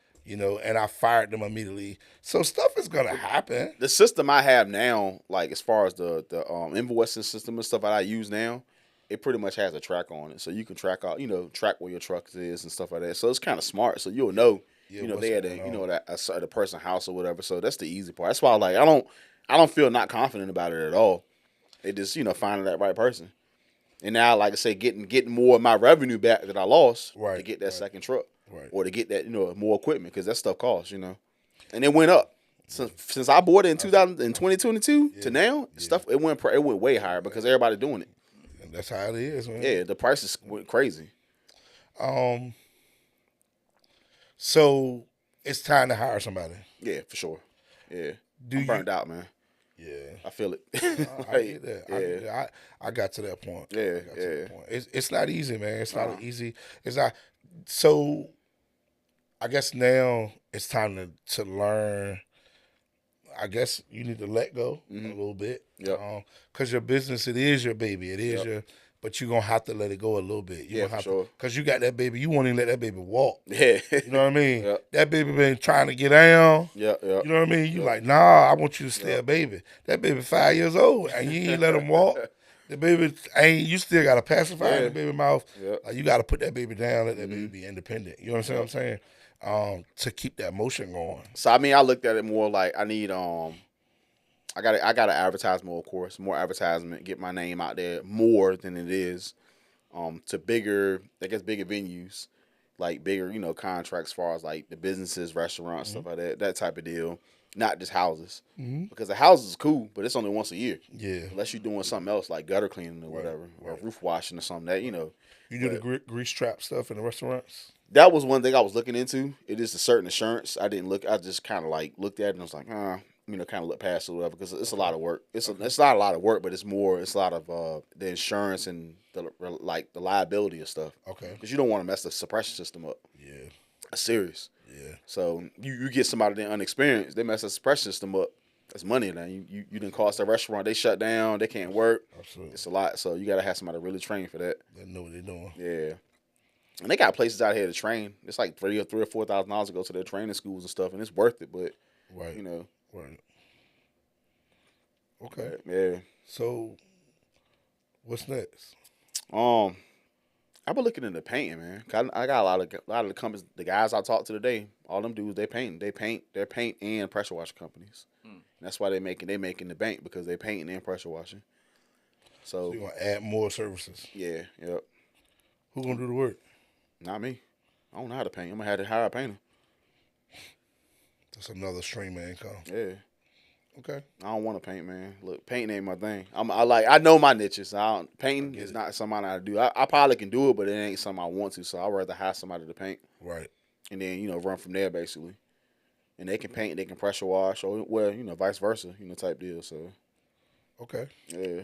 And I fired them immediately. So stuff is gonna happen. The system I have now, like as far as the invoicing system and stuff that I use now, it pretty much has a track on it, so you can track out, track where your truck is and stuff like that. So it's kind of smart. So you'll know, they at a person's house or whatever. So that's the easy part. That's why I don't feel not confident about it at all. It just finding that right person. And now, like I say, getting more of my revenue back that I lost to get that second truck, or to get that more equipment because that stuff costs, and it went up since I bought it in 2022 to now. Stuff it went way higher because everybody doing it. And that's how it is, man. Yeah, the prices went crazy. So it's time to hire somebody. Yeah, for sure. Yeah, I'm burned out, man. Yeah, I feel it. I get that. I get that. I got to that point. Yeah, That point. It's not easy, man. It's not easy. It's not. So, I guess now it's time to learn. I guess you need to let go a little bit. Yeah. Because your business, it is your baby. It is your. But you're going to have to let it go a little bit. For sure. Because you got that baby. You won't even let that baby walk. Yeah. You know what I mean? Yeah. That baby been trying to get down. Yeah. You know what I mean? You like, nah, I want you to stay a baby. That baby 5 years old, and you ain't let him walk. The baby you still got to pacify in the baby mouth. Yeah. Like, you got to put that baby down, let that baby be independent. You understand what I'm saying? To keep that motion going. So, I mean, I looked at it more like I need I gotta advertise more, of course, more advertisement, get my name out there more than it is. To bigger venues, like bigger, contracts as far as like the businesses, restaurants, stuff like that type of deal. Not just houses, because the houses is cool, but it's only once a year. Yeah. Unless you're doing something else like gutter cleaning or whatever, or roof washing or something that You do the grease trap stuff in the restaurants. That was one thing I was looking into. It is a certain insurance. I just kind of like looked at it and I was like, kind of look past it or whatever because it's a lot of work. It's not a lot of work, but it's a lot of the insurance and the liability of stuff. Okay. Because you don't want to mess the suppression system up. Yeah. That's serious. Yeah. So you get somebody that unexperienced, they mess the suppression system up. That's money now. You didn't cost the restaurant. They shut down. They can't work. Absolutely. It's a lot. So you got to have somebody really trained for that. They know what they're doing. Yeah. And they got places out here to train. It's like $3,000 or $4,000 to go to their training schools and stuff, and it's worth it. But right. Right. Okay. Yeah. So, what's next? I've been looking into painting, man. I got a lot of the companies, the guys I talked to today. All them dudes, they paint. They're paint and pressure wash companies. And that's why they making the bank because they painting and pressure washing. So you want to add more services? Yeah. Yep. Who gonna do the work? Not me. I don't know how to paint. I'm gonna have to hire a painter. That's another stream of income. Yeah. Okay. I don't want to paint, man. Look, painting ain't my thing. I know my niches. Painting is not something I do. I probably can do it, but it ain't something I want to. So I'd rather hire somebody to paint. Right. And then run from there basically. And they can paint, they can pressure wash, or vice versa, type deal. So. Okay. Yeah.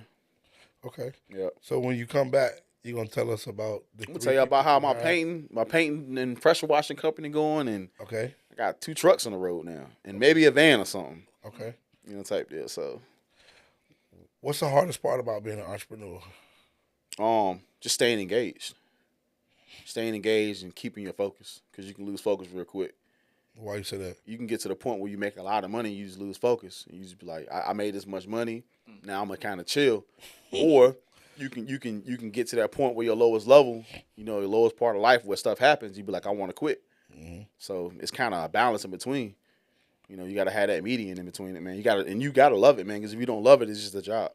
Okay. Yeah. So when you come back, you're gonna tell us about the. I'm gonna tell you about how my painting and pressure washing company going, and Okay. I got 2 trucks on the road now, and maybe a van or something. Okay. Type deal. So, What's the hardest part about being an entrepreneur? just staying engaged and keeping your focus, because you can lose focus real quick. Why you say that? You can get to the point where you make a lot of money, you just lose focus. You just be like, I made this much money, now I'm gonna kind of chill, or you can get to that point where your lowest level, your lowest part of life where stuff happens, you be like, I want to quit. Mm-hmm. So it's kind of a balance in between. You got to have that median in between it, man. You gotta love it, man. Because if you don't love it, it's just a job.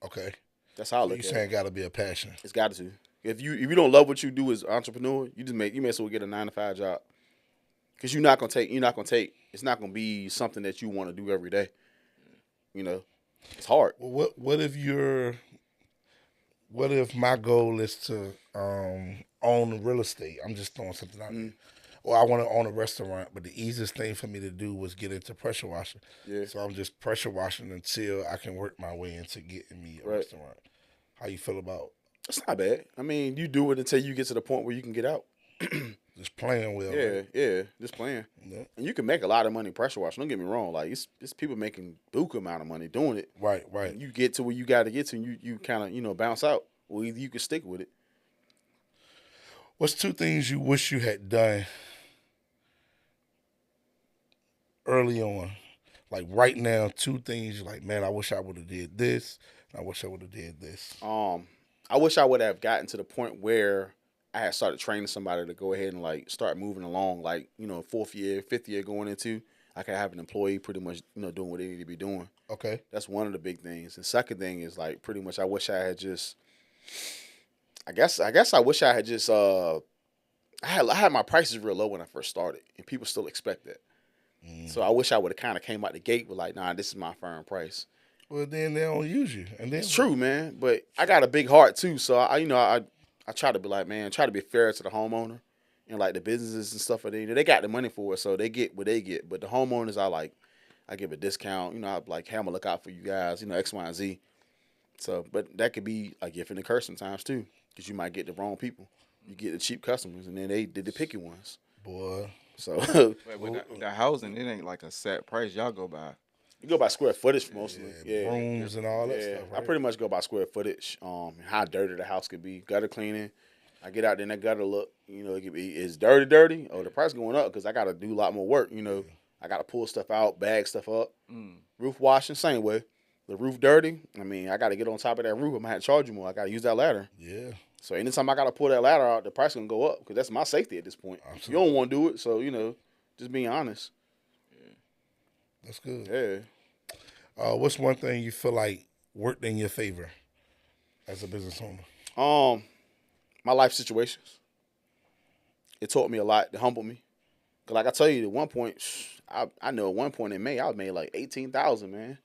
Okay. That's how I So look you at saying it. got to be a passion. It's got to. If you don't love what you do as an entrepreneur, you may as well get a 9-to-5 job. Because it's not gonna be something that you want to do every day. It's hard. Well, what if my goal is to own real estate? I'm just throwing something out there. Or I want to own a restaurant, but the easiest thing for me to do was get into pressure washing. Yeah. So I'm just pressure washing until I can work my way into getting me a restaurant. How you feel about? It's not bad. I mean, you do it until you get to the point where you can get out. Just playing with. Yeah, just playing. Yeah. And you can make a lot of money pressure washing. Don't get me wrong. Like it's people making buku amount of money doing it. Right. And you get to where you got to get to, and you kind of bounce out. Well, either you can stick with it. What's 2 things you wish you had done early on? Like right now, 2 things you're like, man, I wish I would have did this. And I wish I would have did this. I wish I would have gotten to the point where I had started training somebody to go ahead and like start moving along. Like 4th year, 5th year going into, I could have an employee pretty much doing what they need to be doing. Okay. That's one of the big things. And second thing is like pretty much I wish I had just. I guess I wish I had just. I had my prices real low when I first started, and people still expect that. So I wish I would have kind of came out the gate with like, nah, this is my firm price. Well, then they don't use you, and then It's true, man. But I got a big heart too, so I try to be like, man, try to be fair to the homeowner and like the businesses and stuff. They got the money for it, so they get what they get. But the homeowners, I give a discount. I'm like, hey, I'm gonna look out for you guys. X, Y, and Z. So, but that could be a gift and a curse sometimes too, because you might get the wrong people. You get the cheap customers, and then they did the picky ones. Boy. So With the housing, it ain't like a set price y'all go by. you go by square footage mostly. Yeah. Rooms and all that stuff. Right? I pretty much go by square footage. How dirty the house could be, gutter cleaning. I get out there and that gutter look, it could be is dirty. Oh, the price going up because I got to do a lot more work. I got to pull stuff out, bag stuff up. Roof washing, same way. The roof dirty. I mean, I got to get on top of that roof. I might have to charge you more. I got to use that ladder. Yeah. So anytime I got to pull that ladder out, the price gonna go up because that's my safety at this point. Absolutely. You don't want to do it, so just being honest. Yeah. That's good. Yeah. What's one thing you feel like worked in your favor as a business owner? My life situations. It taught me a lot. It humbled me. Cause like I tell you, at one point, I know at one point in May I was made like 18,000, man.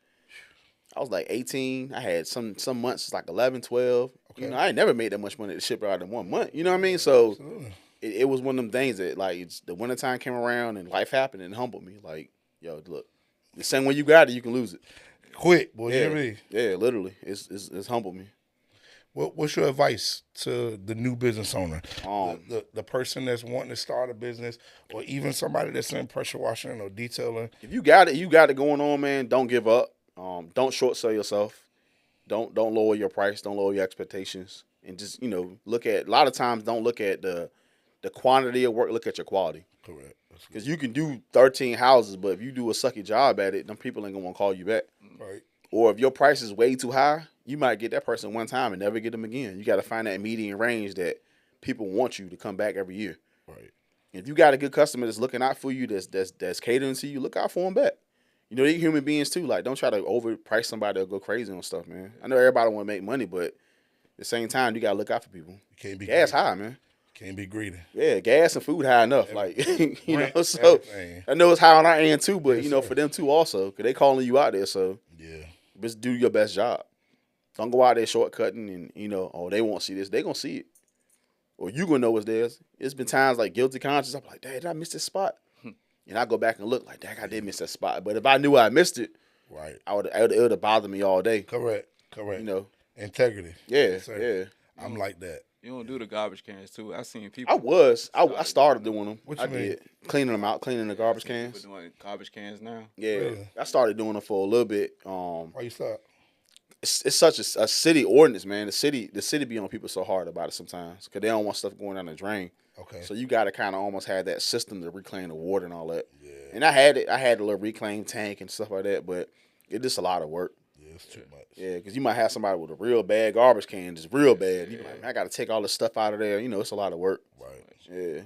I was like 18. I had some months like 11, 12. Okay. I ain't never made that much money to ship out in 1 month. You know what I mean? So Absolutely. it was one of them things that like the wintertime came around and life happened and it humbled me. Like, yo, look, the same way you got it, you can lose it. Quick, boy. Yeah, You hear me? yeah, literally, it's humbled me. What's your advice to the new business owner, Um, the person that's wanting to start a business, or even somebody that's in pressure washing or detailing? If you got it going on, man. Don't give up. Don't short sell yourself. Don't lower your price. Don't lower your expectations. And just look at a lot of times. Don't look at the quantity of work. Look at your quality. Correct. Because you can do 13 houses, but if you do a sucky job at it, them people ain't gonna want to call you back. Right. Or if your price is way too high, you might get that person one time and never get them again. You got to find that median range that people want you to come back every year. Right. If you got a good customer that's looking out for you, that's catering to you, look out for them back. They're human beings too. Like, don't try to overprice somebody or go crazy on stuff, man. I know everybody want to make money, but at the same time, you got to look out for people. You can't be Gas greedy. high, man. Can't be greedy. Yeah, gas and food high enough. Like, Rent, so everything. I know it's high on our end too, but, Yes, sir. for them too also, because they calling you out there, so Yeah. just do your best job. Don't go out there shortcutting and, oh, they won't see this. They going to see it. Or you going to know what's theirs. It's been times like guilty conscience. I'm like, dang, did I miss this spot? And I go back and look like, dang, I did miss that spot. But if I knew I missed it, Right. it would have bothered me all day. Correct. You know. Integrity. Yeah, Yes, sir. yeah. I'm like that. You don't do the garbage cans too. I seen I people. was. I started doing them. What I you mean? did. Cleaning them out, cleaning the garbage People cans. doing garbage cans now. Yeah. Really? I started doing them for a little bit. Why you stop? It's such a city ordinance, man. The city be on people so hard about it sometimes because they don't want stuff going down the drain. Okay. So you got to kind of almost have that system to reclaim the water and all that. Yeah. And I had it. I had a little reclaim tank and stuff like that, but it's just a lot of work. Yeah, it's too much. Yeah, because you might have somebody with a real bad garbage can, just real bad. You be like, man, I got to take all this stuff out of there. You know, it's a lot of work. Right. Yeah,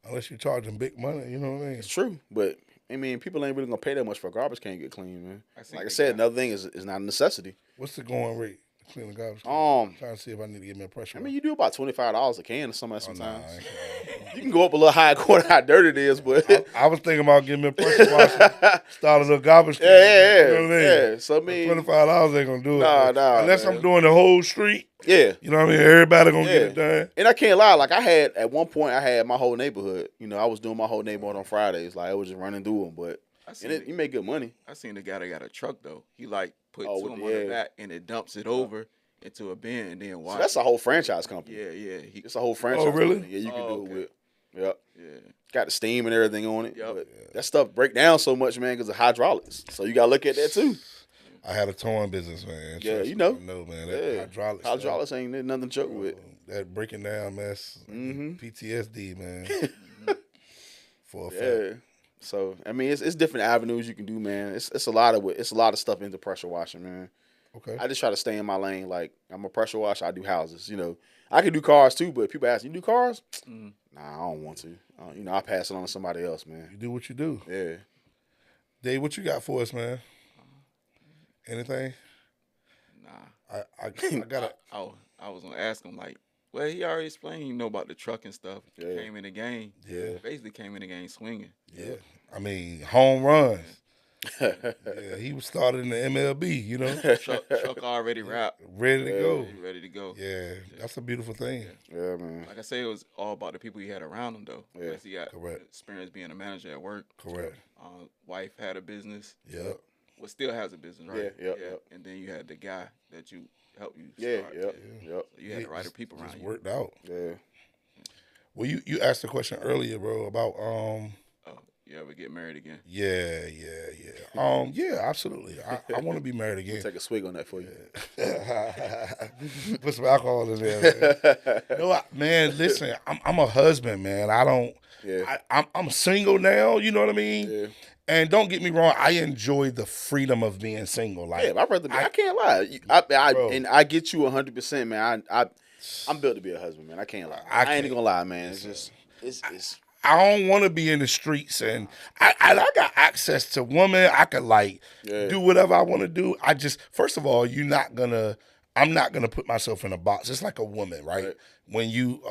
Unless you're charging big money, you know what I mean? it's true. But I mean, people ain't really gonna pay that much for a garbage can to get clean, man. see Like I they said, got- another thing is not a necessity. What's the going rate to clean the garbage? can? I'm trying to see if I need to get me a pressure. I mean, you do about $25 a can or something oh, nah, sometimes. I ain't- You can go up a little higher according to how dirty it is, but I was thinking about getting me a pressure washer, start a little garbage can. yeah, You know what I mean? yeah. So I mean, $25 ain't gonna do it. Nah, but unless man. I'm doing the whole street. yeah. You know what I mean? Everybody gonna Yeah. get it done. And I can't lie, like I had at one point, I had my whole neighborhood. You know, I was doing my whole neighborhood on Fridays. Like I was just running through them, but I seen, you make good money. I seen the guy that got a truck though. He like put Oh, two with of the- them on the yeah. back and it dumps it over into a bin and then So wash. that's a whole franchise company. Yeah, yeah. He, It's a whole franchise. really? company. Yeah, you can Oh, do okay. it with. Yep. yeah. Got the steam and everything on it. Yep. But that stuff break down so much, man, because of hydraulics. So you got to look at that too. I had a towing business, man. Yeah, Trust you me, know. I know, man. That Yeah. hydraulics. Hydraulics ain't nothing to joke with. That breaking down mess. Mhm. PTSD, man. For a fact. Yeah. So I mean, it's different avenues you can do, man. It's a lot of stuff into pressure washing, man. Okay. I just try to stay in my lane. Like I'm a pressure washer. I do houses. You know, I can do cars too. But people ask, you do cars? Mhm. Nah, I don't want to. You know, I pass it on to somebody else, man. You do what you do. Yeah. Dave, what you got for us, man? Anything? Nah. I gotta. I was gonna ask him like, well, he already explained, you know, about the truck and stuff. He Yeah. came in the game. Yeah. Basically came in the game swinging. Yeah. I mean, home runs. Yeah, he was started in the MLB, you know, Truck already wrapped. ready to go. He ready to go. Yeah, that's a beautiful thing. Yeah, man. Like I say, it was all about the people he had around him, though. Yeah. Because he got Correct. experience being a manager at work. Correct. Wife had a business. Yep. Well, still has a business, right? Yeah, yep. And then you had the guy that you helped you Yeah, start. yep, So yep. you had the right people around Just you. worked out. Yeah. Well, you asked a question earlier, bro, about Oh, you ever get married again? yeah. Yeah, absolutely. I want to be married again. Take a swig on that for you. Put some alcohol in there. Man. No, man, listen, I'm a husband, man. I don't. Yeah. I'm single now. You know what I mean? Yeah. And don't get me wrong, I enjoy the freedom of being single. Like, Yeah, my brother. I can't lie. And I get you 100%, man. I'm built to be a husband, man. I can't lie. I ain't gonna lie, man. It's just it's I don't want to be in the streets, and I got access to women. I could do whatever I want to do. I just, first of all, I'm not gonna put myself in a box. It's like a woman, right? When you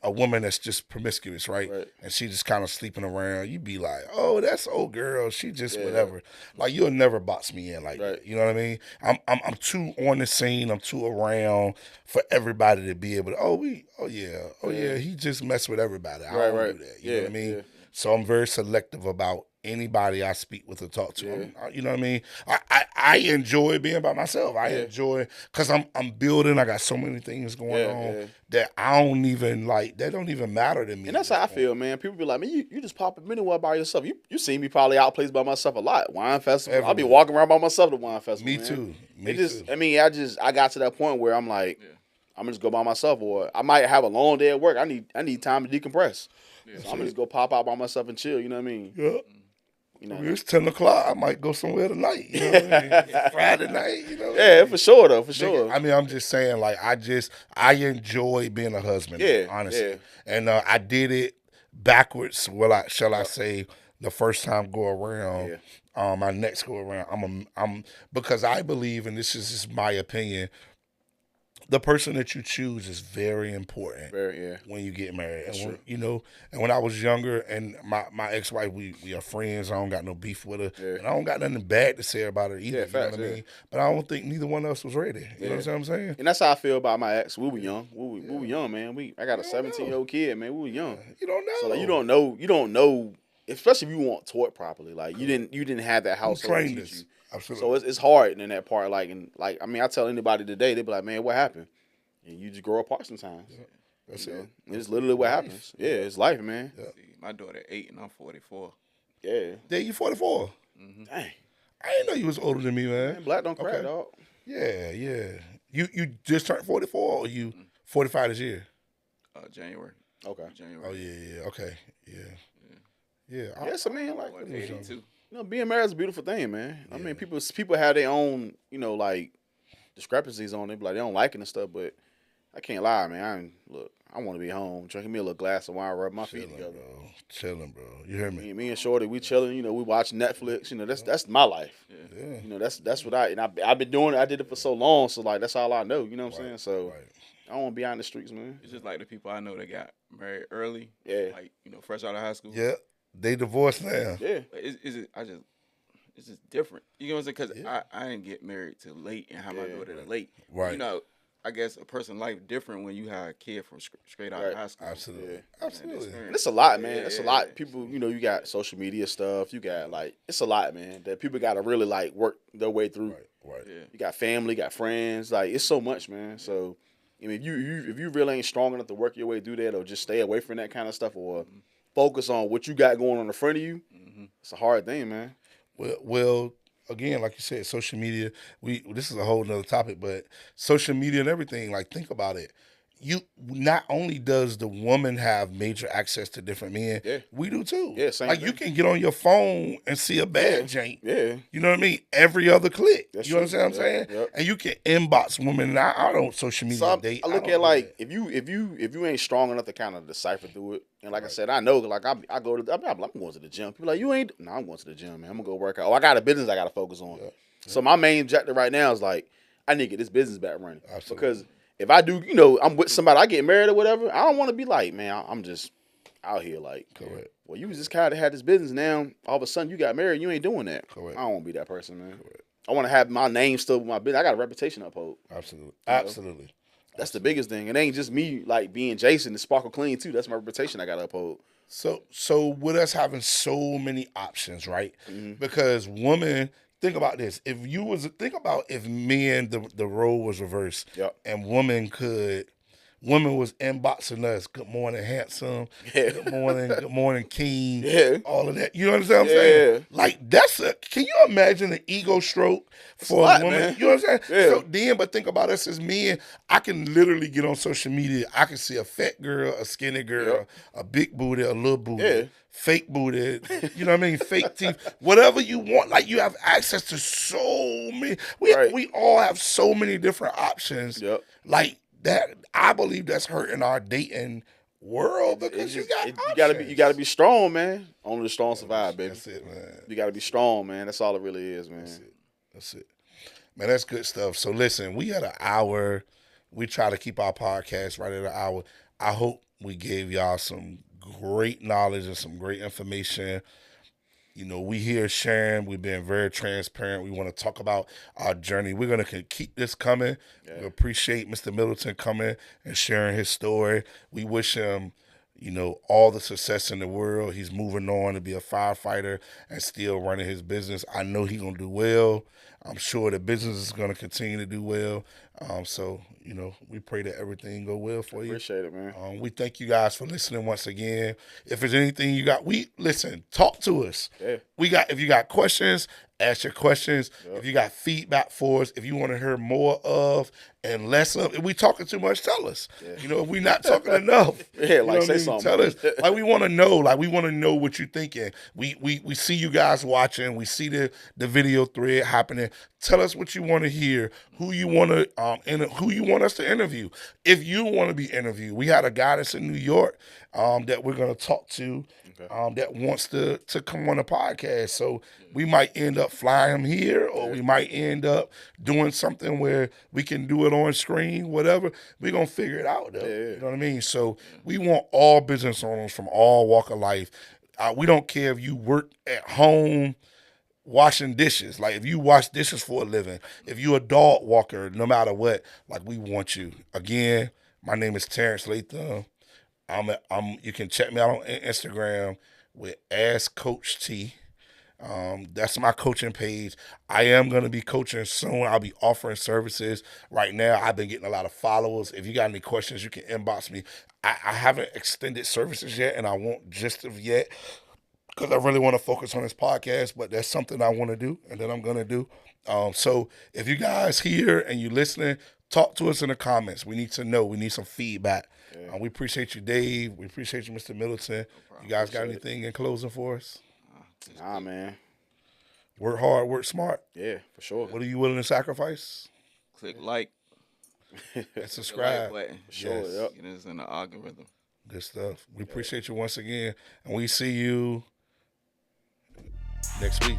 a woman that's just promiscuous, right? And she just kind of sleeping around, you be like, oh, that's old girl. She just whatever. Like you'll never box me in like that. You know what I mean? I'm too on the scene. I'm too around for everybody to be able to. He just mess with everybody. I don't do that. You know what I mean? Yeah. So I'm very selective about anybody I speak with or talk to. You know what I mean? I enjoy being by myself. I enjoy because I'm building. I got so many things going on that I don't even that don't even matter to me. And that's how I feel, man. People be like, man, you just pop up anywhere by yourself. You see me probably out places by myself a lot. Wine festival. I'll be walking around by myself at wine festival. Me man. too. I mean, I got to that point where I'm like, I'm gonna just go by myself, or I might have a long day at work. I need time to decompress. So I'm gonna just go pop out by myself and chill. You know what I mean? Yeah. You know. I mean, it's 10 o'clock. I might go somewhere tonight. You know what I mean? Friday night. You know. Yeah, for sure though, for sure. I mean, I'm just saying, I enjoy being a husband. Honestly. Yeah. And I did it backwards. Shall I say, the first time go around. My next go around. I'm because I believe, and this is just my opinion, the person that you choose is very important. When you get married. And when I was younger, and my ex-wife, we are friends. I don't got no beef with her. And I don't got nothing bad to say about her either. You know what I mean? But I don't think neither one of us was ready. You know what I'm saying? And that's how I feel about my ex. We were young. We were young, man. I got a 17-year-old kid, man. We were young. You don't know. So you don't know, especially if you want taught properly. Like you didn't have that household to trained teach us? you. Absolutely. So it's hard in that part. Like, I mean, I tell anybody today, they be like, man, what happened? And you just grow apart sometimes. Yeah. That's You know? it. It's literally what Life. happens. Yeah, it's life, man. Yeah. See, my daughter 8 and I'm 44. Yeah. Yeah, you 44. Dang. I didn't know you was older than me, man. Man, black don't crack, Okay. dog. Yeah, yeah. You just turned 44, or you 45 this year? January. Okay. January. Oh yeah. Okay. Yeah. Yeah. Yes, I mean, like, What, was 82. you know, being married is a beautiful thing, man. I mean, people have their own, you know, like discrepancies on it, like they don't like it and stuff. But I can't lie, man. I want to be home, drinking me a little glass of wine, rub my feet together. Bro. Chilling, bro. You hear me? Me and Shorty, we chilling. You know, we watch Netflix. You know, that's my life. Yeah. You know, that's what I've been doing it. I did it for so long, so like that's all I know. You know what I'm saying? So Right. I don't want to be out in the streets, man. It's just like the people I know that got married early. Yeah. Like, fresh out of high school. Yeah. They divorced now. Yeah. But it's just different. You know what I'm saying? Because I didn't get married till late and have my daughter till late. Right. You know, I guess a person's life different when you have a kid from straight out of high school. Absolutely. Yeah. Absolutely. And it's a lot, man. Yeah, It's a yeah, lot. yeah. People, you know, you got social media stuff. You got it's a lot, man. That people got to really like work their way through. Right. Yeah. You got family, got friends. Like it's so much, man. So, I mean, if you really ain't strong enough to work your way through that, or just stay away from that kind of stuff, or focus on what you got going on in front of you, it's a hard thing, man. Well, again, like you said, social media. This is a whole nother topic, but social media and everything. Like, think about it. You not only does the woman have major access to different men, we do too. Yeah, same like thing. you can get on your phone and see a bad jank. Yeah. You know what I mean? Every other click. That's you understand what I'm true. saying? Yep. And you can inbox women. Now I don't social media So date. I look don't at do like that. if you ain't strong enough to kind of decipher through it, and like I said, I know like I go to I'm going to the gym. People like you ain't. No, I'm going to the gym, man. I'm gonna go work out. Oh, I got a business I got to focus on. Yeah. So my main objective right now is like I need to get this business back running. Absolutely. Because if I do, you know, I'm with somebody, I get married or whatever. I don't want to be like, man, I'm just out here like. Correct. Well, you was this guy that had this business. Now all of a sudden you got married. You ain't doing that. Correct. I don't want to be that person, man. Correct. I want to have my name still with my business. I got a reputation to uphold. Absolutely. Absolutely. That's the biggest thing. It ain't just me like being Jason and Sparkle Clean too. That's my reputation I gotta uphold. So with us having so many options, right? Because women, think about this. If men the role was reversed, and women was inboxing us, good morning, handsome, good morning, king, all of that. You understand what I'm saying? Like can you imagine an ego stroke for a woman? Man. You know what I'm saying? Yeah. So then, but think about us as men. I can literally get on social media. I can see a fat girl, a skinny girl, a big booty, a little booty, fake booty. You know what I mean? Fake teeth, whatever you want. Like you have access to so many. We all have so many different options. Yep. Like that, I believe that's hurting our dating world because you gotta be strong, man. Only the strong survive, baby. That's it, man. You gotta be strong, man. That's all it really is, man. That's it. Man, that's good stuff. So listen, we had an hour. We try to keep our podcast right at an hour. I hope we gave y'all some great knowledge and some great information. You know, we here sharing. We've been very transparent. We want to talk about our journey. We're going to keep this coming. We appreciate Mr. Middleton coming and sharing his story. We wish him, you know, all the success in the world. He's moving on to be a firefighter and still running his business. I know he's going to do well. I'm sure the business is going to continue to do well. So, you know, we pray that everything go well for you. Appreciate it, man. We thank you guys for listening once again. If there's anything you got, talk to us. Yeah. If you got questions, ask your questions. If you got feedback for us, if you want to hear more of and less of, if we talking too much, tell us. You know, if we not talking enough, Yeah, like, say something. something. Tell us. Like we want to know. Like we want to know what you're thinking. We see you guys watching. We see the video thread happening. Tell us what you want to hear. Who you want to who you want us to interview. If you want to be interviewed, we had a guy that's in New York that we're gonna talk to. That wants to come on a podcast. So we might end up flying him here, or we might end up doing something where we can do it on screen, whatever. We're going to figure it out, though. You know what I mean? So we want all business owners from all walk of life. We don't care if you work at home washing dishes. Like if you wash dishes for a living, if you a dog walker, no matter what, like we want you. Again, my name is Terence Latham. You can check me out on Instagram with askcoachtee. That's my coaching page. I am going to be coaching soon. I'll be offering services. Right now, I've been getting a lot of followers. If you got any questions, you can inbox me. I haven't extended services yet, and I won't just of yet because I really want to focus on this podcast, but that's something I want to do and that I'm going to do. So if you guys here and you listening, talk to us in the comments. We need to know. We need some feedback. Yeah. We appreciate you, Dave. We appreciate you, Mr. Middleton. You guys got anything in closing for us? Nah, man. Work hard, work smart. Yeah, for sure. What are you willing to sacrifice? Click like. And subscribe. Like button. For sure, Yes. yep. Get us in the algorithm. Good stuff. We appreciate you once again. And we see you next week.